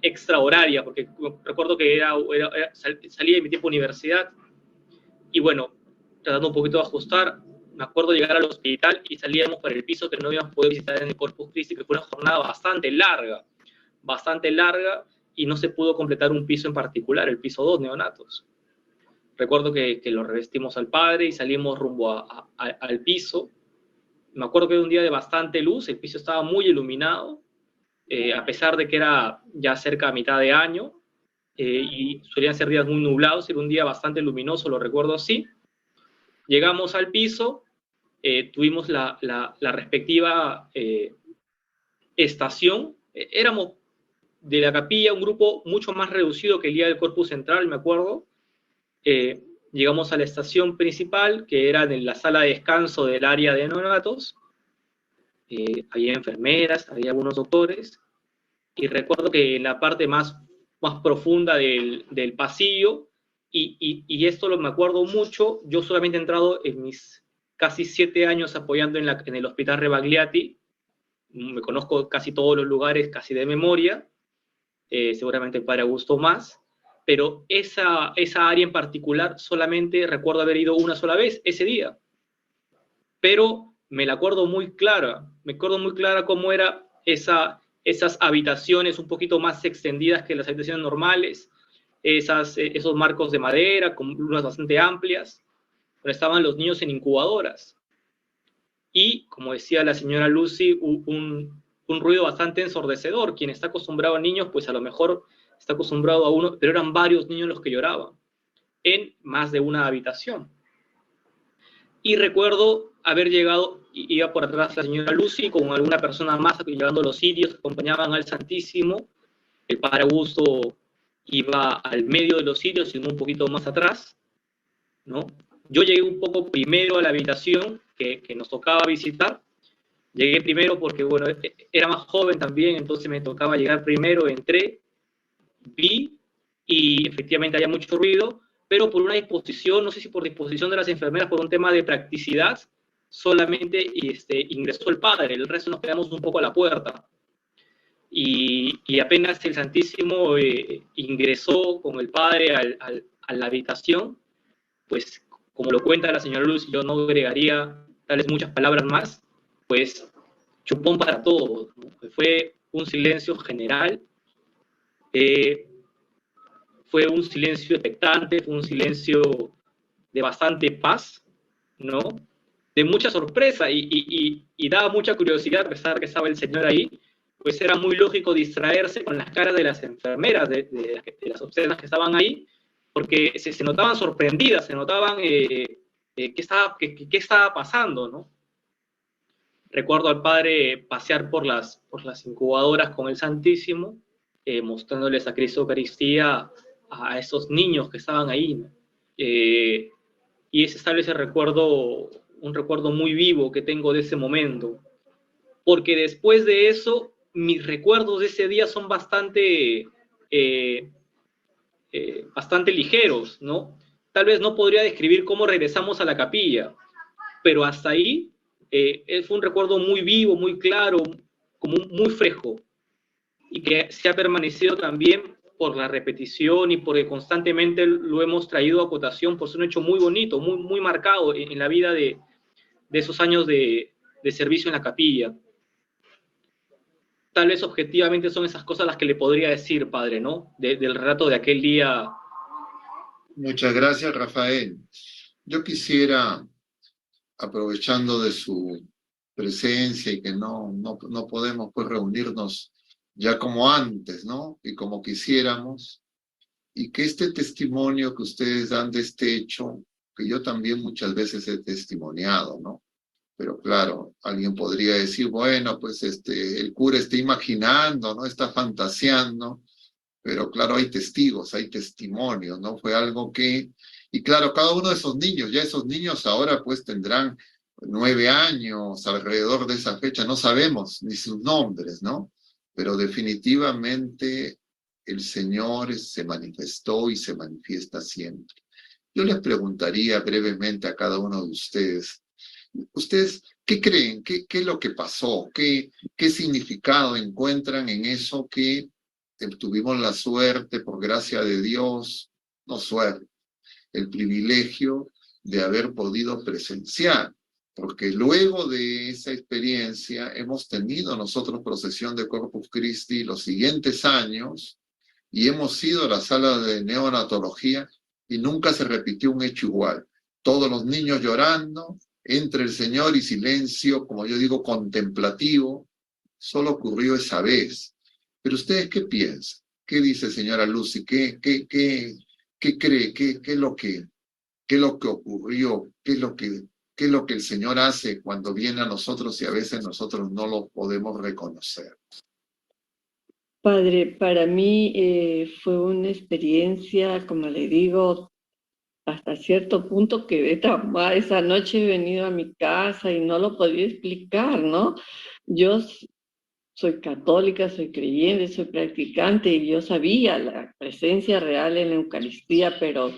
extra horaria, porque recuerdo que salía de mi tiempo de universidad. Y bueno, tratando un poquito de ajustar, me acuerdo llegar al hospital y salíamos por el piso que no habíamos podido visitar en el Corpus Christi, que fue una jornada bastante larga, y no se pudo completar un piso en particular, el piso 2, neonatos. Recuerdo que lo revestimos al padre y salimos rumbo al piso. Me acuerdo que era un día de bastante luz, el piso estaba muy iluminado, a pesar de que era ya cerca a mitad de año, y solían ser días muy nublados, era un día bastante luminoso, lo recuerdo así. Llegamos al piso, tuvimos la respectiva estación. Éramos de la capilla un grupo mucho más reducido que el día del Corpus Central, me acuerdo. Llegamos a la estación principal, que era en la sala de descanso del área de neonatos. Había enfermeras, había algunos doctores, y recuerdo que en la parte más profunda del pasillo, y esto me acuerdo mucho, yo solamente he entrado en mis casi 7 años apoyando en el Hospital Rebagliati, me conozco casi todos los lugares casi de memoria, seguramente el padre Augusto más, pero esa área en particular solamente recuerdo haber ido una sola vez, ese día, pero me acuerdo muy clara cómo era esas habitaciones un poquito más extendidas que las habitaciones normales, esos marcos de madera con lunas bastante amplias, donde estaban los niños en incubadoras. Y, como decía la señora Lucy, un ruido bastante ensordecedor. Quien está acostumbrado a niños, pues a lo mejor está acostumbrado a uno, pero eran varios niños los que lloraban, en más de una habitación. Y recuerdo haber llegado, iba por atrás la señora Lucy con alguna persona más llevando los cirios, acompañaban al Santísimo. El padre Augusto iba al medio de los cirios y un poquito más atrás, ¿no? Yo llegué un poco primero a la habitación que nos tocaba visitar. Llegué primero porque, bueno, era más joven también, entonces me tocaba llegar primero, entré, vi, y efectivamente había mucho ruido, pero por una disposición, no sé si por disposición de las enfermeras, por un tema de practicidad, solamente ingresó el padre, el resto nos quedamos un poco a la puerta. Y apenas el Santísimo ingresó con el padre a la habitación, pues como lo cuenta la señora Luz, yo no agregaría tal vez muchas palabras más, pues chupón para todos, ¿no? Fue un silencio general, fue un silencio expectante, fue un silencio de bastante paz, ¿no? De mucha sorpresa y daba mucha curiosidad, a pesar que estaba el señor ahí, pues era muy lógico distraerse con las caras de las enfermeras, de las obscenas que estaban ahí, porque se notaban sorprendidas, se notaban qué estaba pasando, ¿no? Recuerdo al padre pasear por las incubadoras con el Santísimo, mostrándoles a Cristo Eucaristía a esos niños que estaban ahí, ¿no? Y ese es tal vez un recuerdo muy vivo que tengo de ese momento, porque después de eso, mis recuerdos de ese día son bastante ligeros, ¿no? Tal vez no podría describir cómo regresamos a la capilla, pero hasta ahí fue un recuerdo muy vivo, muy claro, como muy fresco, y que se ha permanecido también por la repetición y porque constantemente lo hemos traído a cotación, por ser un hecho muy bonito, muy, muy marcado en la vida de esos años de servicio en la capilla. Tal vez objetivamente son esas cosas las que le podría decir, padre, ¿no? Del relato de aquel día. Muchas gracias, Rafael. Yo quisiera, aprovechando de su presencia y que no podemos pues reunirnos ya como antes, ¿no? Y como quisiéramos, y que este testimonio que ustedes dan de este hecho, que yo también muchas veces he testimoniado, ¿no? Pero claro, alguien podría decir, bueno, pues el cura está imaginando, ¿no? Está fantaseando, pero claro, hay testigos, hay testimonios, ¿no? Fue algo que, y claro, cada uno de esos niños, ya esos niños ahora pues tendrán 9 años, alrededor de esa fecha, no sabemos ni sus nombres, ¿no? Pero definitivamente el Señor se manifestó y se manifiesta siempre. Yo les preguntaría brevemente a cada uno de ¿ustedes qué creen? ¿Qué es lo que pasó? ¿Qué significado encuentran en eso que tuvimos la suerte, por gracia de Dios, no suerte, el privilegio de haber podido presenciar? Porque luego de esa experiencia hemos tenido nosotros procesión de Corpus Christi los siguientes años y hemos ido a la sala de neonatología y nunca se repitió un hecho igual. Todos los niños llorando, entre el Señor y silencio, como yo digo, contemplativo, solo ocurrió esa vez. Pero ustedes, ¿qué piensan? ¿Qué dice señora Lucy? ¿Qué cree? ¿Qué es lo que ocurrió? ¿Qué es lo que el Señor hace cuando viene a nosotros y a veces nosotros no lo podemos reconocer? Padre, para mí fue una experiencia, como le digo, hasta cierto punto quedé traumada. Esa noche he venido a mi casa y no lo podía explicar, ¿no? Yo soy católica, soy creyente, soy practicante y yo sabía la presencia real en la Eucaristía, pero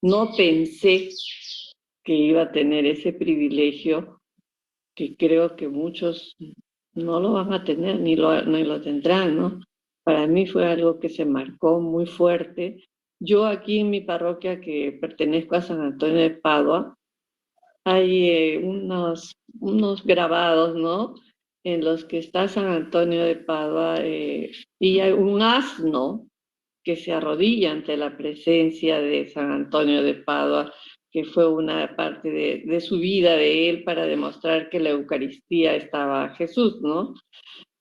no pensé que iba a tener ese privilegio que creo que muchos no lo van a tener ni lo tendrán, ¿no? Para mí fue algo que se marcó muy fuerte. Yo aquí en mi parroquia, que pertenezco a San Antonio de Padua, hay unos grabados, ¿no? En los que está San Antonio de Padua y hay un asno que se arrodilla ante la presencia de San Antonio de Padua, que fue una parte de su vida de él para demostrar que la Eucaristía estaba Jesús, ¿no?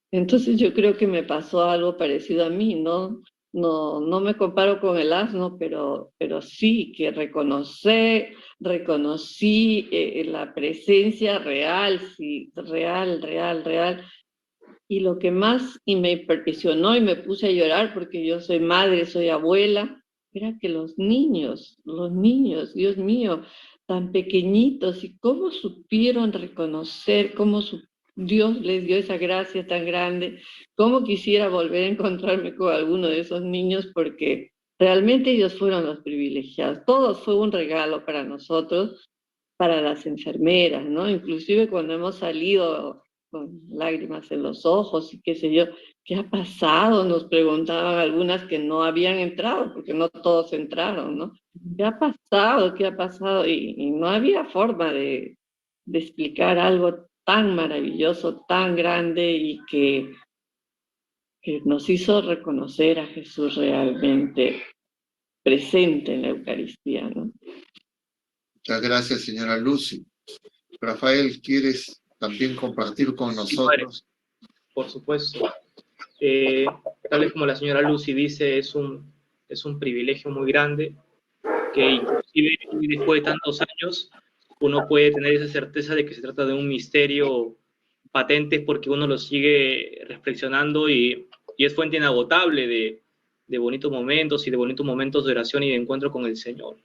Entonces yo creo que me pasó algo parecido a mí, ¿no? No me comparo con el asno, pero sí que reconocí la presencia real, sí, real. Y lo que más me impresionó y me puse a llorar porque yo soy madre, soy abuela, era que los niños, Dios mío, tan pequeñitos y cómo supieron reconocer, Dios les dio esa gracia tan grande, cómo quisiera volver a encontrarme con alguno de esos niños porque realmente ellos fueron los privilegiados. Todo fue un regalo para nosotros, para las enfermeras, ¿no? Inclusive cuando hemos salido con lágrimas en los ojos y qué sé yo, ¿qué ha pasado? Nos preguntaban algunas que no habían entrado, porque no todos entraron, ¿no? ¿Qué ha pasado? ¿Qué ha pasado? Y no había forma de explicar algo tan maravilloso, tan grande y que nos hizo reconocer a Jesús realmente presente en la Eucaristía, ¿no? Muchas gracias, señora Lucy. Rafael, ¿quieres también compartir con nosotros? Por supuesto. Tal vez como la señora Lucy dice, es un privilegio muy grande que inclusive después de tantos años uno puede tener esa certeza de que se trata de un misterio patente porque uno lo sigue reflexionando y es fuente inagotable de bonitos momentos y de bonitos momentos de oración y de encuentro con el Señor.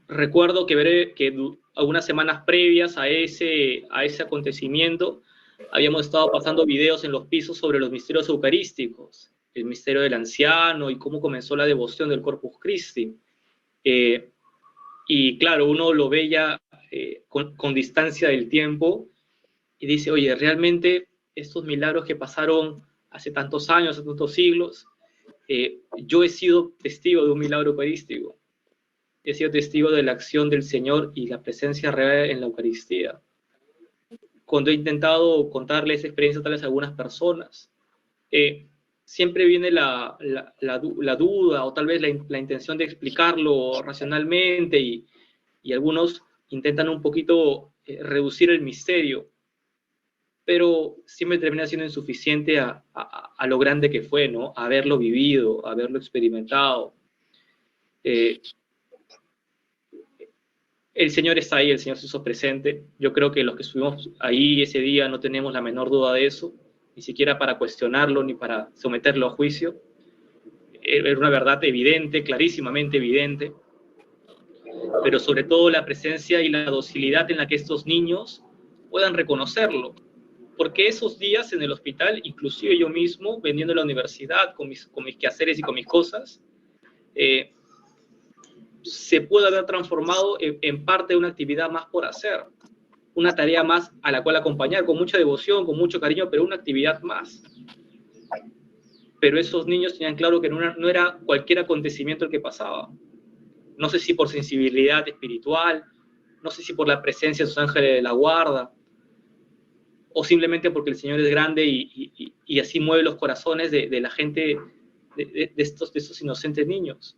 Recuerdo que algunas semanas previas a ese acontecimiento habíamos estado pasando videos en los pisos sobre los misterios eucarísticos, el misterio del anciano y cómo comenzó la devoción del Corpus Christi. Y claro, uno lo ve ya con distancia del tiempo y dice, oye, realmente estos milagros que pasaron hace tantos años, hace tantos siglos. Yo he sido testigo de un milagro eucarístico. He sido testigo de la acción del Señor y la presencia real en la Eucaristía. Cuando he intentado contarle esa experiencia tal vez a algunas personas, siempre viene la duda o tal vez la intención de explicarlo racionalmente y algunos intentan un poquito reducir el misterio, pero siempre termina siendo insuficiente a lo grande que fue, ¿no? Haberlo vivido, haberlo experimentado. El Señor está ahí, el Señor se hizo presente. Yo creo que los que estuvimos ahí ese día no tenemos la menor duda de eso, ni siquiera para cuestionarlo ni para someterlo a juicio. Era una verdad evidente, clarísimamente evidente, pero sobre todo la presencia y la docilidad en la que estos niños puedan reconocerlo. Porque esos días en el hospital, inclusive yo mismo, vendiendo a la universidad, con mis quehaceres y con mis cosas, se puede haber transformado en parte de una actividad más por hacer, una tarea más a la cual acompañar, con mucha devoción, con mucho cariño, pero una actividad más. Pero esos niños tenían claro que no era cualquier acontecimiento el que pasaba. No sé si por sensibilidad espiritual, no sé si por la presencia de sus ángeles de la guarda, o simplemente porque el Señor es grande y así mueve los corazones de la gente, de estos inocentes niños.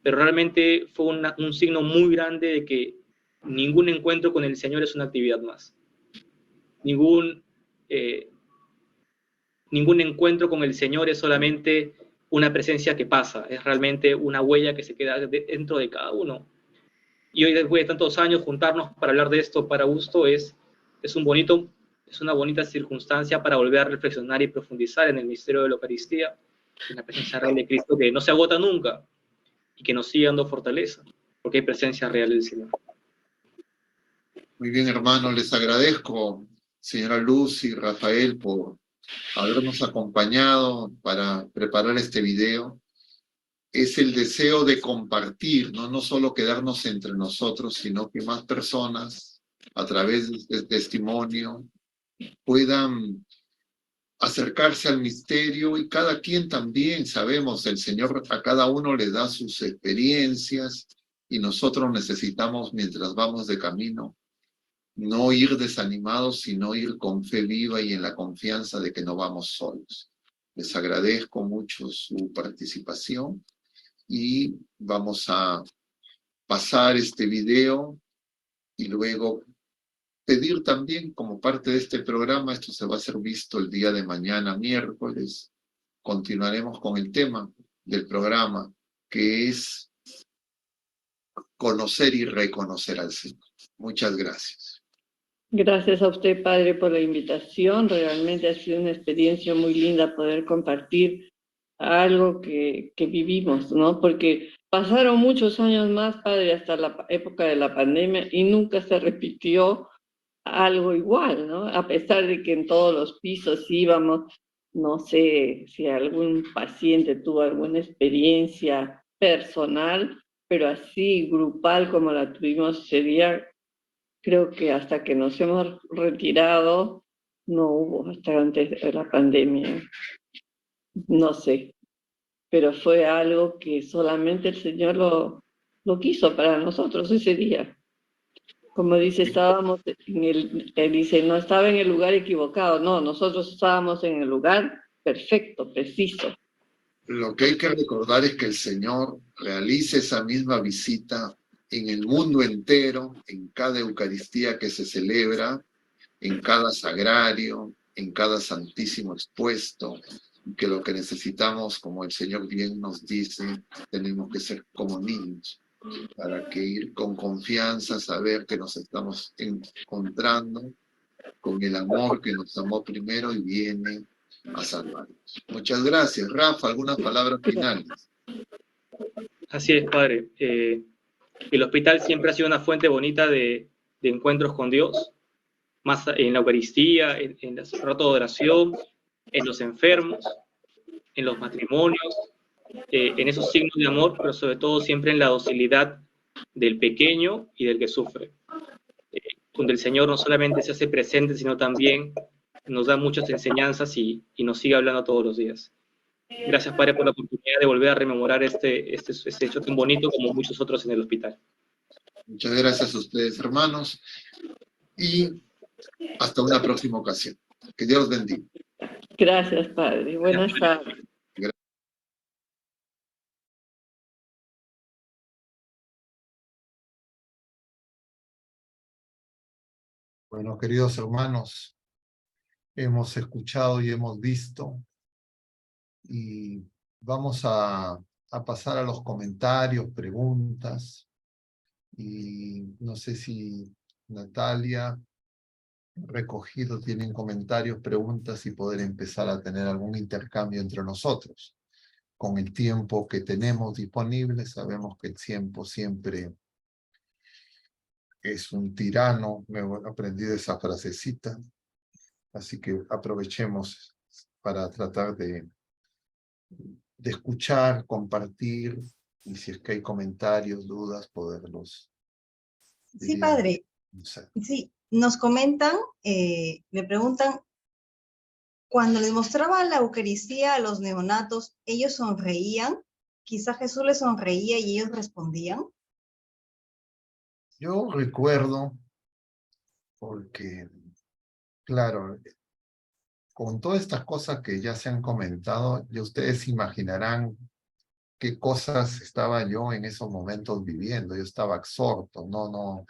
Pero realmente fue un signo muy grande de que ningún encuentro con el Señor es una actividad más. Ningún encuentro con el Señor es solamente una presencia que pasa, es realmente una huella que se queda dentro de cada uno. Y hoy, después de tantos años, juntarnos para hablar de esto para gusto es una bonita circunstancia para volver a reflexionar y profundizar en el misterio de la Eucaristía, en la presencia real de Cristo que no se agota nunca y que nos sigue dando fortaleza, porque hay presencia real del Señor. Muy bien, hermano, les agradezco, señora Luz y Rafael, por habernos acompañado para preparar este video. Es el deseo de compartir, no solo quedarnos entre nosotros, sino que más personas, a través del testimonio, puedan acercarse al misterio, y cada quien también, sabemos, el Señor a cada uno le da sus experiencias, y nosotros necesitamos, mientras vamos de camino, no ir desanimados, sino ir con fe viva y en la confianza de que no vamos solos. Les agradezco mucho su participación y vamos a pasar este video y luego pedir también, como parte de este programa, esto se va a ser visto el día de mañana, miércoles, continuaremos con el tema del programa, que es conocer y reconocer al Señor. Muchas gracias. Gracias a usted, Padre, por la invitación. Realmente ha sido una experiencia muy linda poder compartir algo que vivimos, ¿no? Porque pasaron muchos años más, Padre, hasta la época de la pandemia y nunca se repitió algo igual, ¿no? A pesar de que en todos los pisos íbamos, no sé si algún paciente tuvo alguna experiencia personal, pero así grupal como la tuvimos ese día, creo que hasta que nos hemos retirado no hubo, hasta antes de la pandemia. No sé, pero fue algo que solamente el Señor lo quiso para nosotros ese día. Como dice, estábamos él dice, no estaba en el lugar equivocado, no, nosotros estábamos en el lugar perfecto, preciso. Lo que hay que recordar es que el Señor realiza esa misma visita en el mundo entero, en cada Eucaristía que se celebra, en cada sagrario, en cada santísimo expuesto, que lo que necesitamos, como el Señor bien nos dice, tenemos que ser como niños, para que ir con confianza, saber que nos estamos encontrando con el amor que nos amó primero y viene a salvarnos. Muchas gracias. Rafa, algunas palabras finales. Así es, Padre. El hospital siempre ha sido una fuente bonita de encuentros con Dios, más en la Eucaristía, en los ratos de oración, en los enfermos, en los matrimonios, en esos signos de amor, pero sobre todo siempre en la docilidad del pequeño y del que sufre. Donde el Señor no solamente se hace presente, sino también nos da muchas enseñanzas y nos sigue hablando todos los días. Gracias, Padre, por la oportunidad de volver a rememorar este hecho tan bonito como muchos otros en el hospital. Muchas gracias a ustedes, hermanos, y hasta una próxima ocasión. Que Dios bendiga. Gracias, Padre. Buenas tardes. Bueno, queridos hermanos, hemos escuchado y hemos visto, y vamos a pasar a los comentarios, preguntas, y no sé si Natalia, recogido, tienen comentarios, preguntas, y poder empezar a tener algún intercambio entre nosotros. Con el tiempo que tenemos disponible, sabemos que el tiempo siempre es un tirano, me he aprendido esa frasecita, así que aprovechemos para tratar de escuchar, compartir, y si es que hay comentarios, dudas, poderlos. Sí, padre. No sé. Sí, nos comentan, le preguntan, cuando les mostraba la Eucaristía a los neonatos, ¿ellos sonreían? Quizá Jesús les sonreía y ellos respondían. Yo recuerdo, porque, claro, con todas estas cosas que ya se han comentado, ya ustedes imaginarán qué cosas estaba yo en esos momentos viviendo. Yo estaba absorto, no,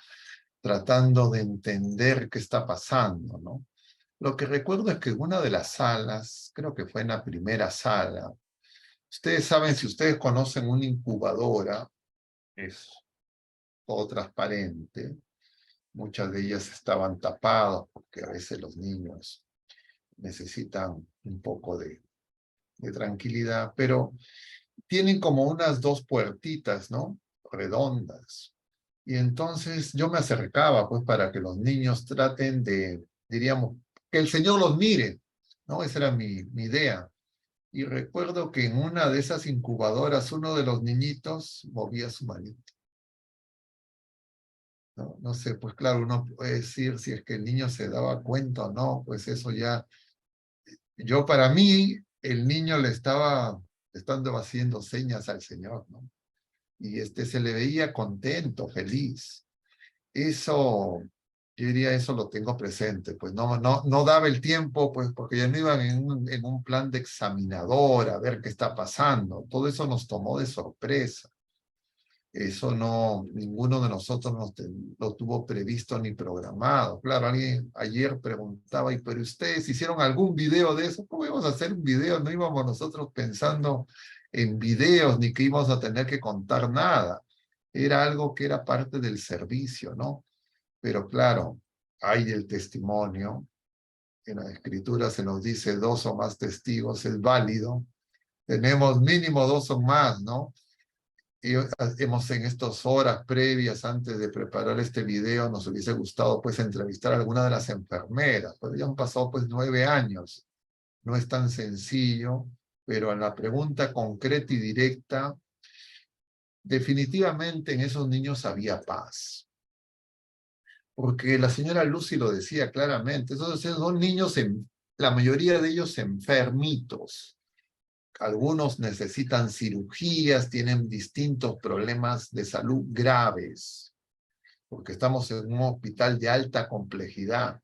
tratando de entender qué está pasando, ¿no? Lo que recuerdo es que en una de las salas, creo que fue en la primera sala, ustedes saben, si ustedes conocen una incubadora, es todo transparente, muchas de ellas estaban tapadas porque a veces los niños necesitan un poco de tranquilidad, pero tienen como unas dos puertitas, ¿no? Redondas. Y entonces yo me acercaba, pues, para que los niños traten de, diríamos, que el Señor los mire, ¿no? Esa era mi idea. Y recuerdo que en una de esas incubadoras, uno de los niñitos movía su manito. No sé, pues claro, uno puede decir si es que el niño se daba cuenta o no, pues eso ya. Yo, para mí, el niño le estaba estando haciendo señas al Señor, ¿no? Y se le veía contento, feliz. Eso, yo diría, eso lo tengo presente, pues no daba el tiempo, pues porque ya no iban en un plan de examinador a ver qué está pasando. Todo eso nos tomó de sorpresa. Eso ninguno de nosotros lo tuvo previsto ni programado. Claro, alguien ayer preguntaba, pero ustedes hicieron algún video de eso? ¿Cómo íbamos a hacer un video? No íbamos nosotros pensando en videos ni que íbamos a tener que contar nada. Era algo que era parte del servicio, ¿no? Pero claro, hay el testimonio. En la Escritura se nos dice 2 o más testigos, es válido. Tenemos mínimo 2 o más, ¿no? Y hemos en estas horas previas, antes de preparar este video, nos hubiese gustado pues entrevistar a alguna de las enfermeras, pero ya han pasado pues 9 años. No es tan sencillo, pero en la pregunta concreta y directa, definitivamente en esos niños había paz. Porque la señora Lucy lo decía claramente, esos son niños, la mayoría de ellos enfermitos. Algunos necesitan cirugías, tienen distintos problemas de salud graves, porque estamos en un hospital de alta complejidad.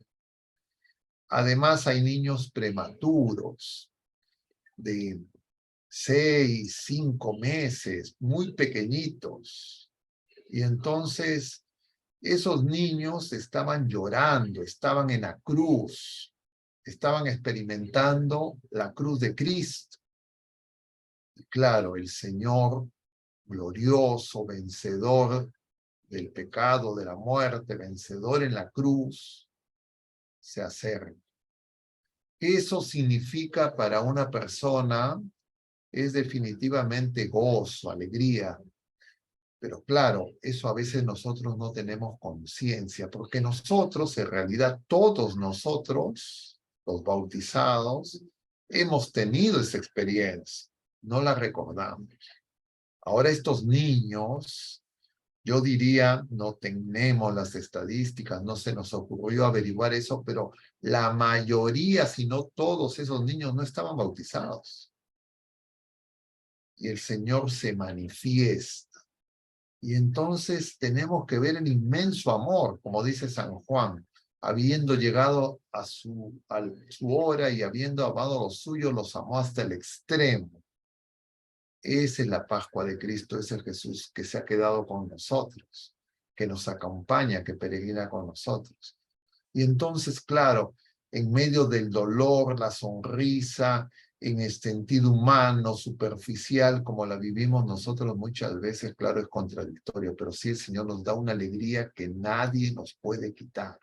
Además, hay niños prematuros de 6, 5 meses, muy pequeñitos. Y entonces, esos niños estaban llorando, estaban en la cruz, estaban experimentando la cruz de Cristo. Claro, el Señor glorioso, vencedor del pecado, de la muerte, vencedor en la cruz, se acerca. Eso significa para una persona, es definitivamente gozo, alegría. Pero claro, eso a veces nosotros no tenemos conciencia, porque nosotros, en realidad, todos nosotros, los bautizados, hemos tenido esa experiencia, no la recordamos. Ahora estos niños Yo diría, no tenemos las estadísticas, no se nos ocurrió averiguar eso, pero la mayoría, si no todos esos niños no estaban bautizados. Y el Señor se manifiesta. Y entonces tenemos que ver el inmenso amor, como dice San Juan, habiendo llegado a su hora y habiendo amado a los suyos, los amó hasta el extremo. Esa es la Pascua de Cristo, es el Jesús que se ha quedado con nosotros, que nos acompaña, que peregrina con nosotros. Y entonces, claro, en medio del dolor, la sonrisa, en el sentido humano, superficial, como la vivimos nosotros muchas veces, claro, es contradictorio, pero sí el Señor nos da una alegría que nadie nos puede quitar.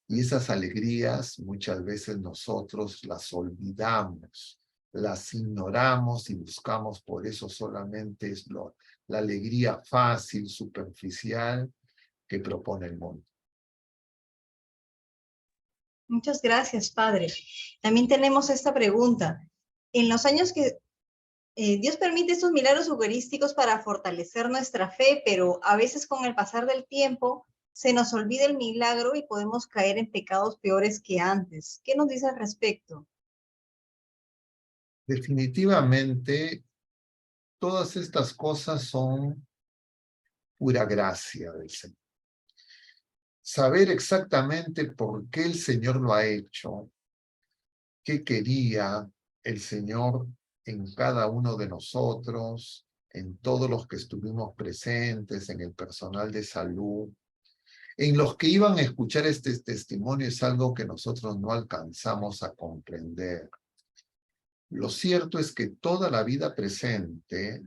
Y esas alegrías muchas veces nosotros las olvidamos, las ignoramos y buscamos por eso solamente es la alegría fácil, superficial que propone el mundo. Muchas gracias, Padre. También tenemos esta pregunta. En los años que Dios permite estos milagros eucarísticos para fortalecer nuestra fe, pero a veces con el pasar del tiempo se nos olvida el milagro y podemos caer en pecados peores que antes. ¿Qué nos dice al respecto? Definitivamente, todas estas cosas son pura gracia del Señor. Saber exactamente por qué el Señor lo ha hecho, qué quería el Señor en cada uno de nosotros, en todos los que estuvimos presentes, en el personal de salud, en los que iban a escuchar este testimonio, es algo que nosotros no alcanzamos a comprender. Lo cierto es que toda la vida presente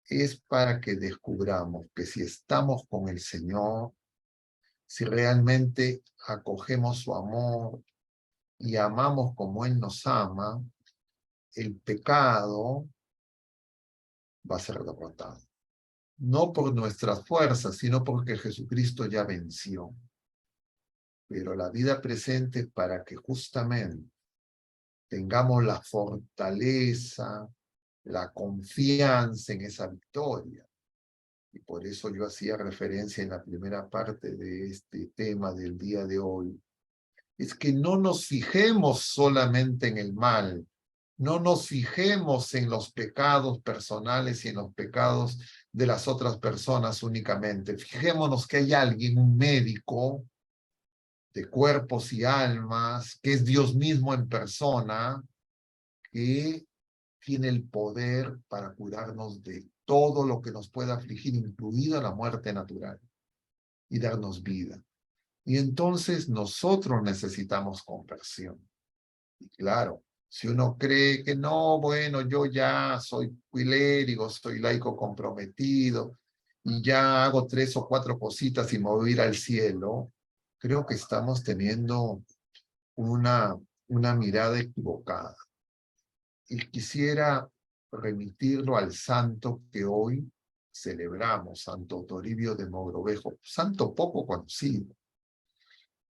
es para que descubramos que si estamos con el Señor, si realmente acogemos su amor y amamos como Él nos ama, el pecado va a ser derrotado. No por nuestras fuerzas, sino porque Jesucristo ya venció. Pero la vida presente para que justamente tengamos la fortaleza, la confianza en esa victoria. Y por eso yo hacía referencia en la primera parte de este tema del día de hoy. Es que no nos fijemos solamente en el mal, no nos fijemos en los pecados personales y en los pecados de las otras personas únicamente. Fijémonos que hay alguien, un médico de cuerpos y almas, que es Dios mismo en persona, que tiene el poder para curarnos de todo lo que nos pueda afligir, incluida la muerte natural, y darnos vida. Y entonces nosotros necesitamos conversión. Y claro, si uno cree que no, bueno, yo ya soy clérigo, soy laico comprometido, y ya hago 3 o 4 cositas y me voy a ir al cielo, creo que estamos teniendo una mirada equivocada. Y quisiera remitirlo al santo que hoy celebramos, Santo Toribio de Mogrovejo, santo poco conocido.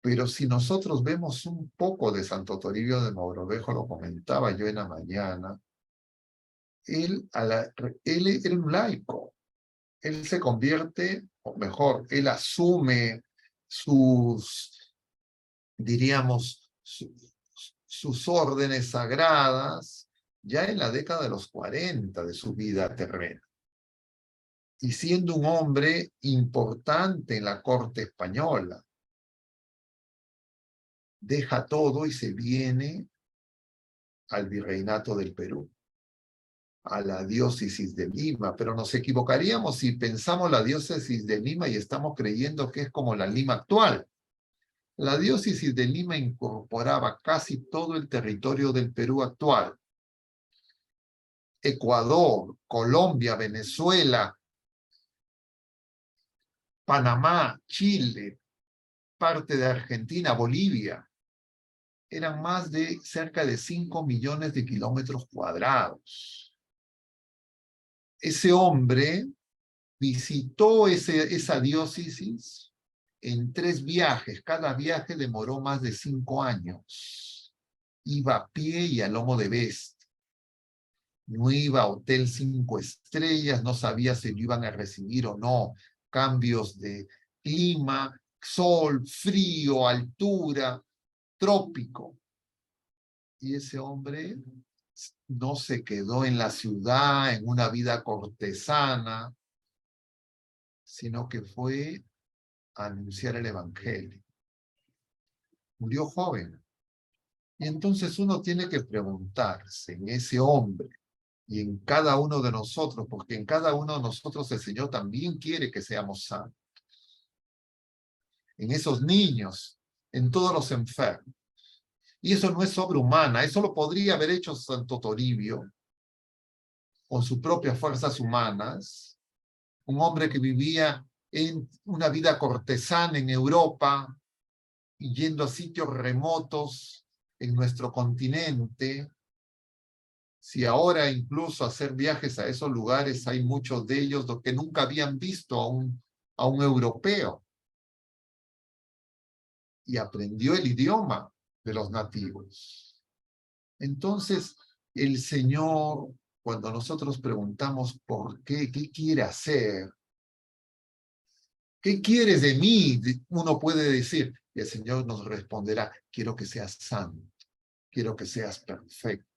Pero si nosotros vemos un poco de Santo Toribio de Mogrovejo, lo comentaba yo en la mañana, él era un laico. Él se convierte, o mejor, él asume sus, diríamos, sus órdenes sagradas ya en la década de los 40 de su vida terrena. Y siendo un hombre importante en la corte española, deja todo y se viene al virreinato del Perú, a la diócesis de Lima, pero nos equivocaríamos si pensamos la diócesis de Lima y estamos creyendo que es como la Lima actual. La diócesis de Lima incorporaba casi todo el territorio del Perú actual. Ecuador, Colombia, Venezuela, Panamá, Chile, parte de Argentina, Bolivia. Eran más de cerca de 5 millones de kilómetros cuadrados. Ese hombre visitó esa diócesis en 3 viajes. Cada viaje demoró más de 5 años. Iba a pie y a lomo de bestia. no iba a hotel 5 estrellas, no sabía si lo iban a recibir o no, cambios de clima, sol, frío, altura, trópico. Y ese hombre no se quedó en la ciudad, en una vida cortesana, sino que fue a anunciar el evangelio. Murió joven. Y entonces uno tiene que preguntarse en ese hombre y en cada uno de nosotros, porque en cada uno de nosotros el Señor también quiere que seamos santos. En esos niños, en todos los enfermos. Y eso no es obra humana, eso lo podría haber hecho Santo Toribio con sus propias fuerzas humanas, un hombre que vivía en una vida cortesana en Europa y yendo a sitios remotos en nuestro continente. Si ahora incluso hacer viajes a esos lugares, hay muchos de ellos que nunca habían visto a un europeo. Y aprendió el idioma de los nativos. Entonces, el Señor, cuando nosotros preguntamos por qué quiere hacer, ¿qué quieres de mí? Uno puede decir, y el Señor nos responderá, quiero que seas santo, quiero que seas perfecto.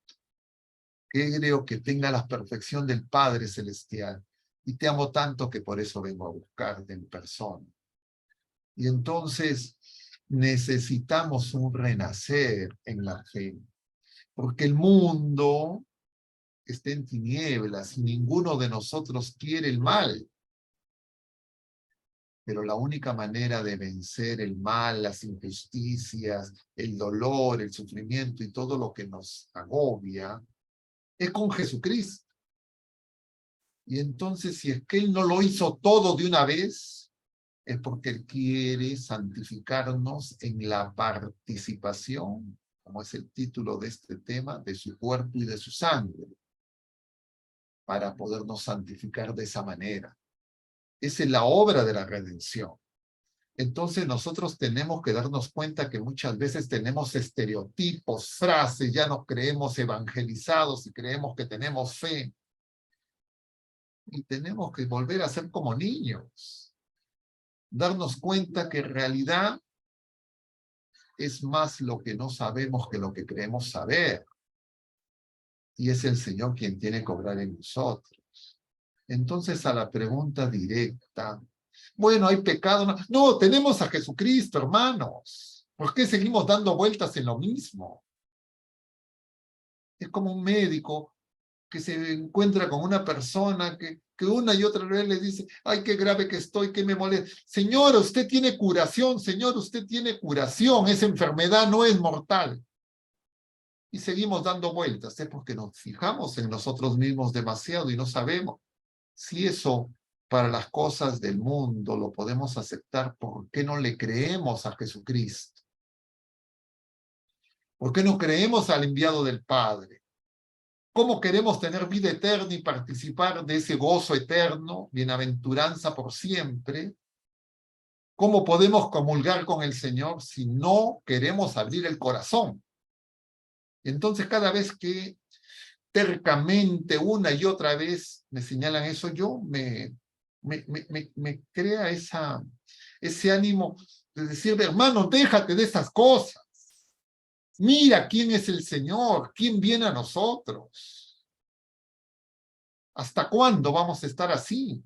Quiero que tenga la perfección del Padre Celestial. Y te amo tanto que por eso vengo a buscarte en persona. Y entonces necesitamos un renacer en la fe. Porque el mundo está en tinieblas y ninguno de nosotros quiere el mal. Pero la única manera de vencer el mal, las injusticias, el dolor, el sufrimiento y todo lo que nos agobia, es con Jesucristo. Y entonces, si es que Él no lo hizo todo de una vez, es porque Él quiere santificarnos en la participación, como es el título de este tema, de su cuerpo y de su sangre, para podernos santificar de esa manera. Esa es la obra de la redención. Entonces nosotros tenemos que darnos cuenta que muchas veces tenemos estereotipos, frases, ya nos creemos evangelizados y creemos que tenemos fe. Y tenemos que volver a ser como niños. Darnos cuenta que en realidad es más lo que no sabemos que lo que creemos saber. Y es el Señor quien tiene que obrar en nosotros. Entonces, a la pregunta directa, bueno, ¿hay pecado? No, tenemos a Jesucristo, hermanos. ¿Por qué seguimos dando vueltas en lo mismo? Es como un médico que se encuentra con una persona que una y otra vez le dice, ay, qué grave que estoy, qué me molesta. Señor, usted tiene curación, Señor, usted tiene curación, esa enfermedad no es mortal. Y seguimos dando vueltas, es porque nos fijamos en nosotros mismos demasiado y no sabemos si eso para las cosas del mundo lo podemos aceptar. ¿Por qué no le creemos a Jesucristo? ¿Por qué no creemos al enviado del Padre? ¿Cómo queremos tener vida eterna y participar de ese gozo eterno, bienaventuranza por siempre? ¿Cómo podemos comulgar con el Señor si no queremos abrir el corazón? Entonces, cada vez que tercamente, una y otra vez, me señalan eso, yo me crea ese ánimo de decir, hermano, déjate de esas cosas. Mira quién es el Señor, quién viene a nosotros. ¿Hasta cuándo vamos a estar así?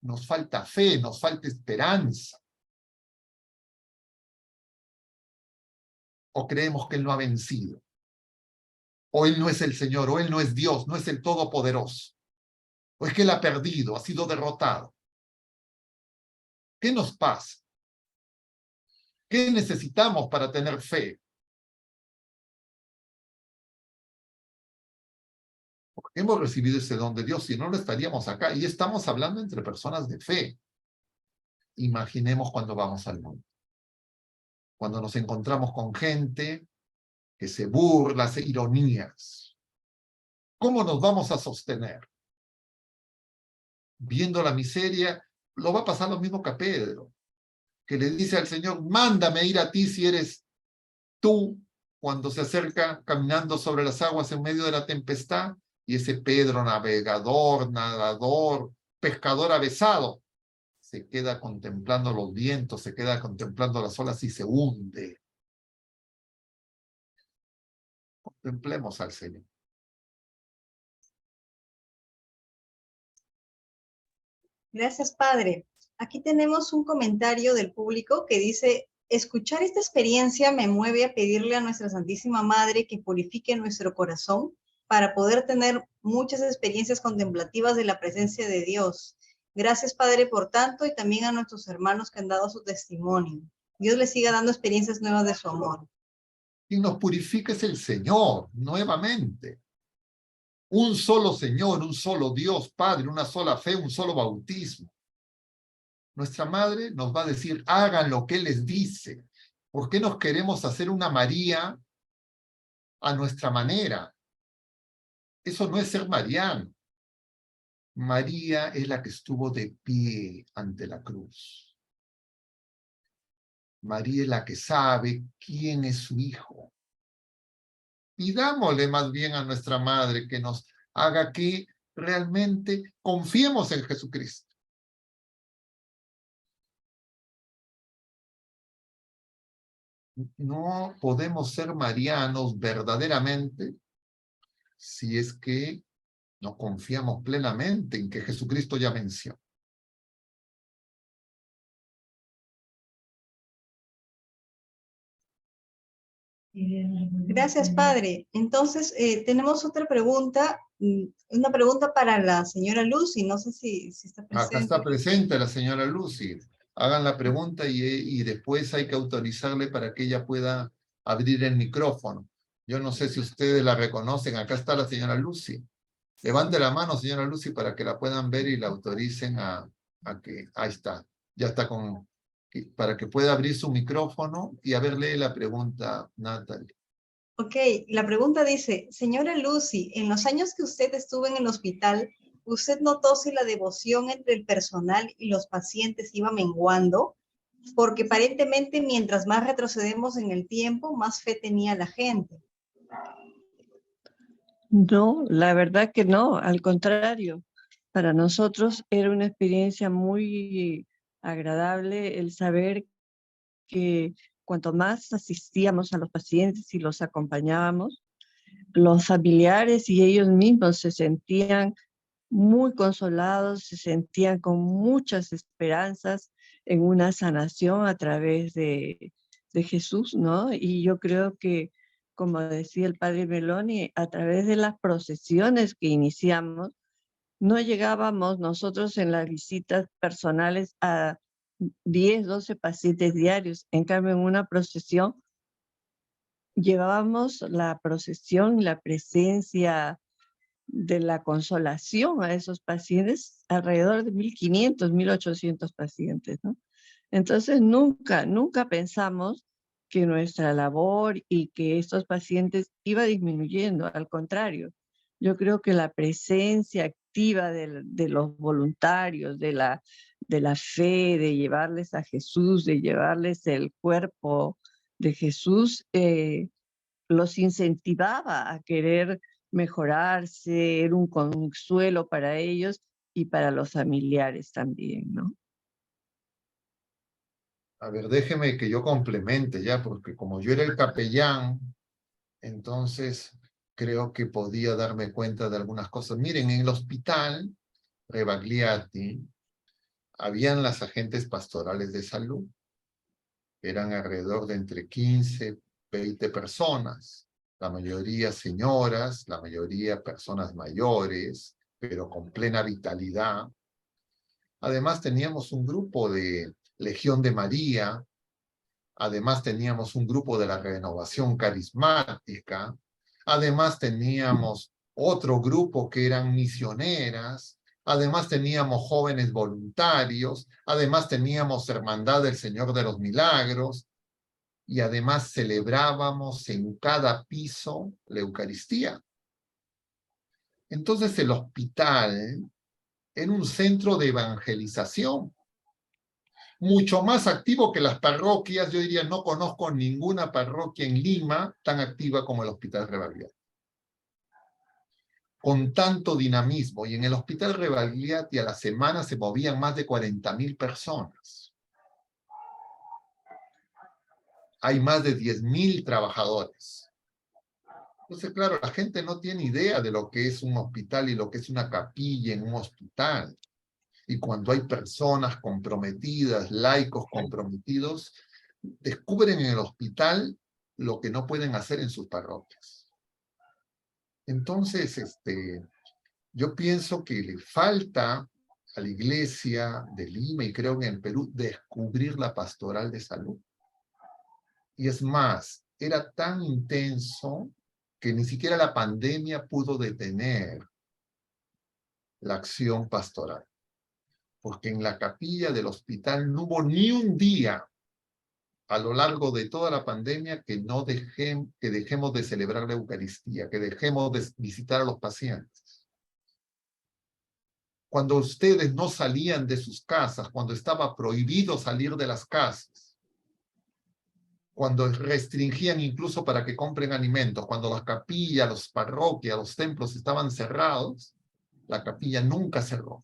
Nos falta fe, nos falta esperanza. O creemos que Él no ha vencido. O Él no es el Señor, o Él no es Dios, no es el Todopoderoso. O es que Él ha perdido, ha sido derrotado. ¿Qué nos pasa? ¿Qué necesitamos para tener fe? Porque hemos recibido ese don de Dios, si no, no estaríamos acá. Y estamos hablando entre personas de fe. Imaginemos cuando vamos al mundo. Cuando nos encontramos con gente que se burla, hace ironías. ¿Cómo nos vamos a sostener? Viendo la miseria, lo va a pasar lo mismo que a Pedro, que le dice al Señor, mándame ir a ti si eres tú, cuando se acerca caminando sobre las aguas en medio de la tempestad, Y ese Pedro navegador, nadador, pescador avesado, se queda contemplando los vientos, se queda contemplando las olas y se hunde. Contemplemos al Señor. Gracias, Padre. Aquí tenemos un comentario del público que dice: escuchar esta experiencia me mueve a pedirle a nuestra Santísima Madre que purifique nuestro corazón para poder tener muchas experiencias contemplativas de la presencia de Dios. Gracias, Padre, por tanto, y también a nuestros hermanos que han dado su testimonio. Dios les siga dando experiencias nuevas de su amor. Y nos purifica es el Señor, nuevamente. Un solo Señor, un solo Dios, Padre, una sola fe, un solo bautismo. Nuestra Madre nos va a decir, hagan lo que Él les dice. ¿Por qué nos queremos hacer una María a nuestra manera? Eso no es ser mariano. María es la que estuvo de pie ante la cruz. María es la que sabe quién es su hijo. Pidámosle más bien a nuestra Madre que nos haga que realmente confiemos en Jesucristo. No podemos ser marianos verdaderamente si es que no confiamos plenamente en que Jesucristo ya venció. Gracias, Padre. Entonces, tenemos otra pregunta, una pregunta para la señora Lucy. No sé si está presente. Acá está presente la señora Lucy. Hagan la pregunta y después hay que autorizarle para que ella pueda abrir el micrófono. Yo no sé si ustedes la reconocen. Acá está la señora Lucy. Levante la mano, señora Lucy, para que la puedan ver y la autoricen a que... Ahí está. Ya está con... Para que pueda abrir su micrófono y a ver, lee la pregunta, Natalie. Ok, la pregunta dice: señora Lucy, en los años que usted estuvo en el hospital, ¿usted notó si la devoción entre el personal y los pacientes iba menguando? Porque aparentemente mientras más retrocedemos en el tiempo, más fe tenía la gente. No, la verdad que no, al contrario. Para nosotros era una experiencia muy agradable el saber que cuanto más asistíamos a los pacientes y los acompañábamos, los familiares y ellos mismos se sentían muy consolados, se sentían con muchas esperanzas en una sanación a través de Jesús, ¿no? Y yo creo que, como decía el padre Meloni, a través de las procesiones que iniciamos, no llegábamos nosotros en las visitas personales a 10, 12 pacientes diarios. En cambio, en una procesión, llevábamos la procesión, la presencia de la consolación a esos pacientes, alrededor de 1.500, 1.800 pacientes, ¿no? Entonces, nunca pensamos que nuestra labor y que estos pacientes iba disminuyendo, al contrario. Yo creo que la presencia activa de los voluntarios, de la fe, de llevarles a Jesús, de llevarles el cuerpo de Jesús, los incentivaba a querer mejorarse, era un consuelo para ellos y para los familiares también, ¿no? A ver, déjeme que yo complemente ya, porque como yo era el capellán, entonces creo que podía darme cuenta de algunas cosas. Miren, en el hospital Rebagliati habían las agentes pastorales de salud. Eran alrededor de entre 15, 20 personas. La mayoría señoras, la mayoría personas mayores, pero con plena vitalidad. Además teníamos un grupo de Legión de María. Además teníamos un grupo de la Renovación Carismática. Además teníamos otro grupo que eran misioneras. Además teníamos jóvenes voluntarios. Además teníamos Hermandad del Señor de los Milagros. Y además celebrábamos en cada piso la Eucaristía. Entonces el hospital era un centro de evangelización, mucho más activo que las parroquias. Yo diría, no conozco ninguna parroquia en Lima tan activa como el Hospital Rebagliati. con tanto dinamismo. Y en el Hospital Rebagliati a la semana se movían más de 40.000 personas. Hay más de 10.000 trabajadores. Entonces, claro, la gente no tiene idea de lo que es un hospital y lo que es una capilla en un hospital. Y cuando hay personas comprometidas, laicos comprometidos, descubren en el hospital lo que no pueden hacer en sus parroquias. Entonces, yo pienso que le falta a la Iglesia de Lima y creo que en el Perú descubrir la pastoral de salud. Y es más, era tan intenso que ni siquiera la pandemia pudo detener la acción pastoral. Porque en la capilla del hospital no hubo ni un día a lo largo de toda la pandemia que dejemos de celebrar la Eucaristía, que dejemos de visitar a los pacientes. Cuando ustedes no salían de sus casas, cuando estaba prohibido salir de las casas, cuando restringían incluso para que compren alimentos, cuando las capillas, las parroquias, los templos estaban cerrados, la capilla nunca cerró.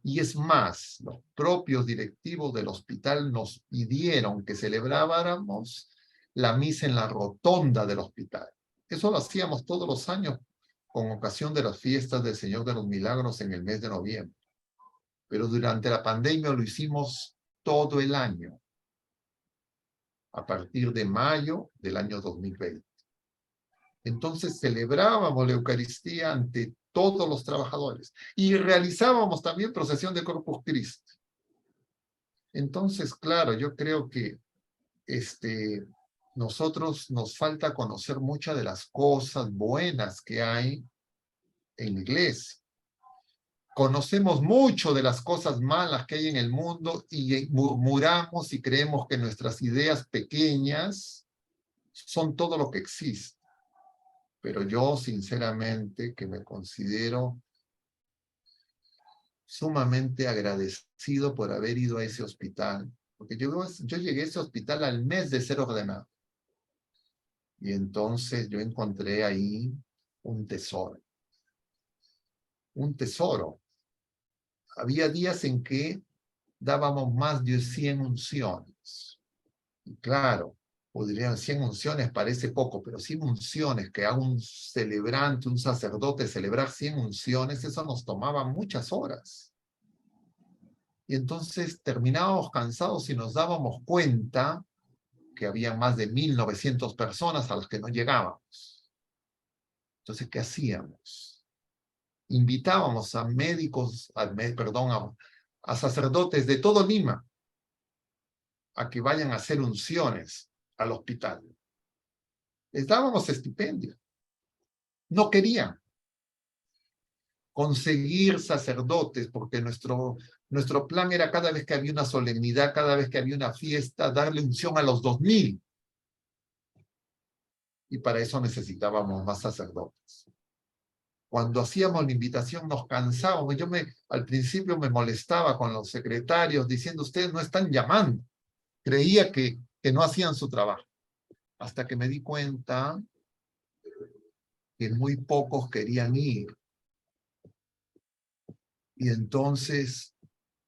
Y es más, los propios directivos del hospital nos pidieron que celebráramos la misa en la rotonda del hospital. Eso lo hacíamos todos los años con ocasión de las fiestas del Señor de los Milagros en el mes de noviembre. Pero durante la pandemia lo hicimos todo el año, a partir de mayo del año 2020. Entonces celebrábamos la Eucaristía ante todos los trabajadores y realizábamos también procesión de Corpus Christi. Entonces, claro, yo creo que nosotros nos falta conocer muchas de las cosas buenas que hay en la iglesia. Conocemos mucho de las cosas malas que hay en el mundo y murmuramos y creemos que nuestras ideas pequeñas son todo lo que existe. Pero yo, sinceramente, que me considero sumamente agradecido por haber ido a ese hospital, porque yo llegué a ese hospital al mes de ser ordenado. Y entonces yo encontré ahí un tesoro. Un tesoro. Había días en que dábamos más de 100 unciones. Y claro, podrían 100 unciones parece poco, pero 100 unciones, que a un celebrante, un sacerdote celebrar 100 unciones, eso nos tomaba muchas horas. Y entonces terminábamos cansados y nos dábamos cuenta que había más de 1.900 personas a las que no llegábamos. Entonces, ¿qué hacíamos? Invitábamos a médicos, a sacerdotes de todo Lima a que vayan a hacer unciones al hospital. Les dábamos estipendio. No querían conseguir sacerdotes porque nuestro plan era cada vez que había una solemnidad, cada vez que había una fiesta, darle unción a los 2.000. Y para eso necesitábamos más sacerdotes. Cuando hacíamos la invitación nos cansábamos. Al principio me molestaba con los secretarios diciendo, ustedes no están llamando. Creía que no hacían su trabajo. Hasta que me di cuenta que muy pocos querían ir. Y entonces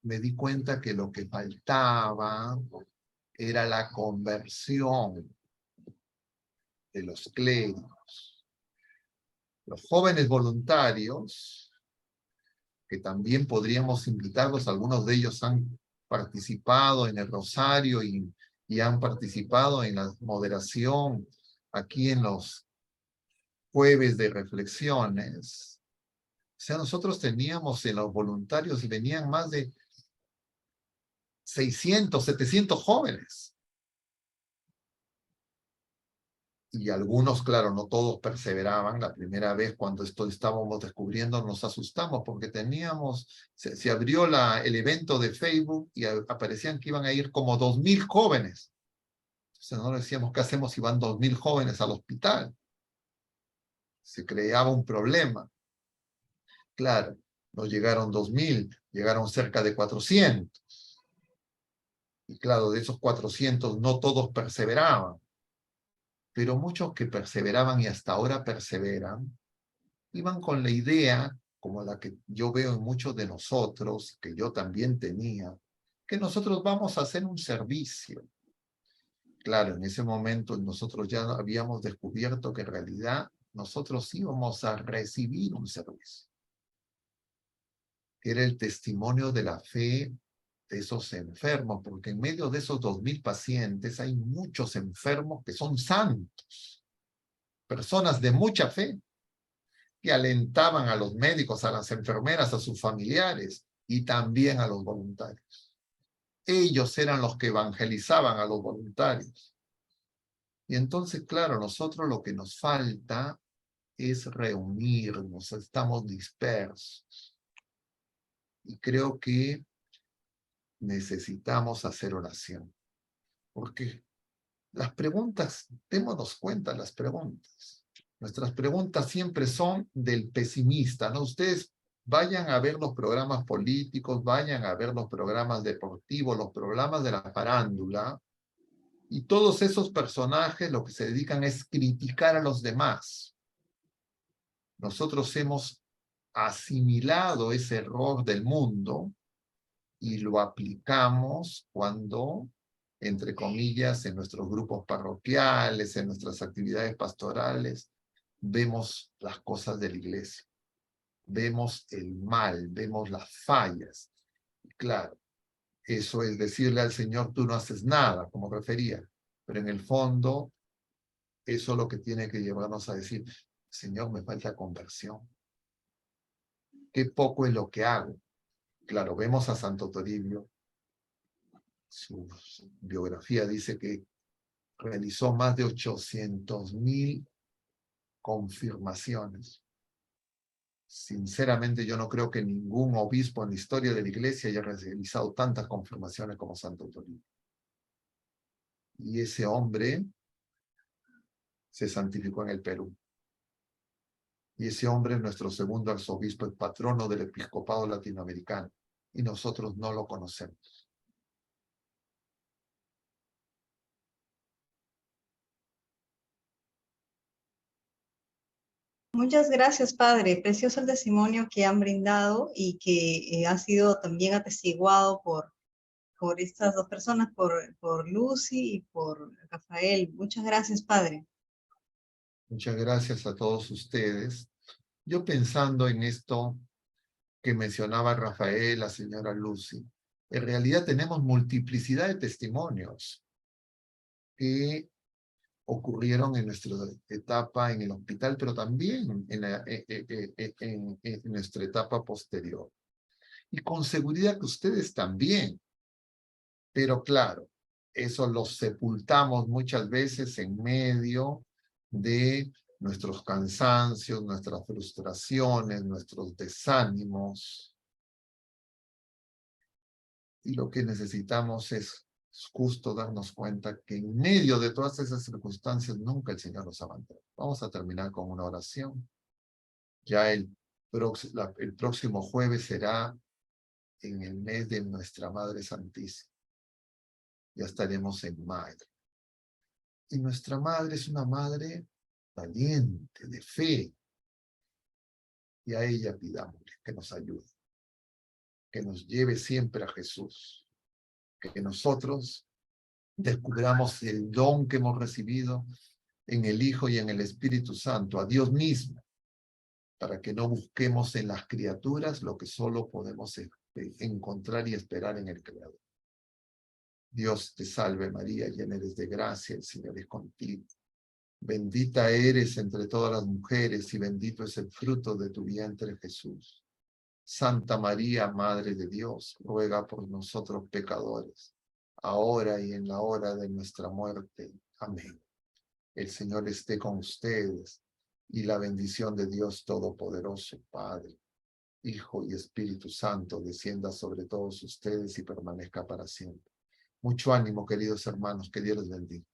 me di cuenta que lo que faltaba era la conversión de los clérigos. Los jóvenes voluntarios, que también podríamos invitarlos, algunos de ellos han participado en el Rosario y han participado en la moderación aquí en los jueves de reflexiones. O sea, nosotros teníamos en los voluntarios y venían más de 600, 700 jóvenes. Y algunos, claro, no todos perseveraban. La primera vez cuando esto estábamos descubriendo nos asustamos porque se abrió el evento de Facebook y aparecían que iban a ir como 2.000 jóvenes. Entonces no decíamos, ¿qué hacemos si van 2.000 jóvenes al hospital? Se creaba un problema. Claro, no llegaron 2.000, llegaron cerca de 400. Y claro, de esos 400 no todos perseveraban. Pero muchos que perseveraban y hasta ahora perseveran, iban con la idea, como la que yo veo en muchos de nosotros, que yo también tenía, que nosotros vamos a hacer un servicio. Claro, en ese momento nosotros ya habíamos descubierto que en realidad nosotros íbamos a recibir un servicio, que era el testimonio de la fe de esos enfermos, porque en medio de esos 2000 pacientes hay muchos enfermos que son santos, personas de mucha fe, que alentaban a los médicos, a las enfermeras, a sus familiares y también a los voluntarios. Ellos eran los que evangelizaban a los voluntarios. Y entonces, claro, nosotros lo que nos falta es reunirnos, estamos dispersos. Y creo que necesitamos hacer oración. Porque las preguntas, démonos cuenta las preguntas. Nuestras preguntas siempre son del pesimista, ¿no? Ustedes vayan a ver los programas políticos, vayan a ver los programas deportivos, los programas de la farándula, y todos esos personajes lo que se dedican es criticar a los demás. Nosotros hemos asimilado ese error del mundo y lo aplicamos cuando, entre comillas, en nuestros grupos parroquiales, en nuestras actividades pastorales, vemos las cosas de la iglesia, vemos el mal, vemos las fallas. Y claro, eso es decirle al Señor, tú no haces nada, como refería, pero en el fondo, eso es lo que tiene que llevarnos a decir, Señor, me falta conversión. Qué poco es lo que hago. Claro, vemos a Santo Toribio, su biografía dice que realizó más de 800,000 confirmaciones. Sinceramente, yo no creo que ningún obispo en la historia de la iglesia haya realizado tantas confirmaciones como Santo Toribio. Y ese hombre se santificó en el Perú. Y ese hombre es nuestro segundo arzobispo, el patrono del episcopado latinoamericano. Y nosotros no lo conocemos. Muchas gracias, Padre. Precioso el testimonio que han brindado y que ha sido también atestiguado por estas dos personas, por Lucy y por Rafael. Muchas gracias, Padre. Muchas gracias a todos ustedes. Yo pensando en esto que mencionaba Rafael, la señora Lucy, en realidad tenemos multiplicidad de testimonios que ocurrieron en nuestra etapa en el hospital, pero también en nuestra etapa posterior. Y con seguridad que ustedes también. Pero claro, eso lo sepultamos muchas veces en medio de nuestros cansancios, nuestras frustraciones, nuestros desánimos. Y lo que necesitamos es justo darnos cuenta que en medio de todas esas circunstancias nunca el Señor nos abandona. Vamos a terminar con una oración. Ya el próximo jueves será en el mes de nuestra Madre Santísima. Ya estaremos en mayo. Y nuestra madre es una madre valiente, de fe. Y a ella pidámosle que nos ayude, que nos lleve siempre a Jesús, que nosotros descubramos el don que hemos recibido en el Hijo y en el Espíritu Santo, a Dios mismo, para que no busquemos en las criaturas lo que solo podemos encontrar y esperar en el Creador. Dios te salve María, llena eres de gracia, el Señor es contigo. Bendita eres entre todas las mujeres y bendito es el fruto de tu vientre Jesús. Santa María, Madre de Dios, ruega por nosotros pecadores, ahora y en la hora de nuestra muerte. Amén. El Señor esté con ustedes y la bendición de Dios Todopoderoso, Padre, Hijo y Espíritu Santo, descienda sobre todos ustedes y permanezca para siempre. Mucho ánimo, queridos hermanos, que Dios les bendiga.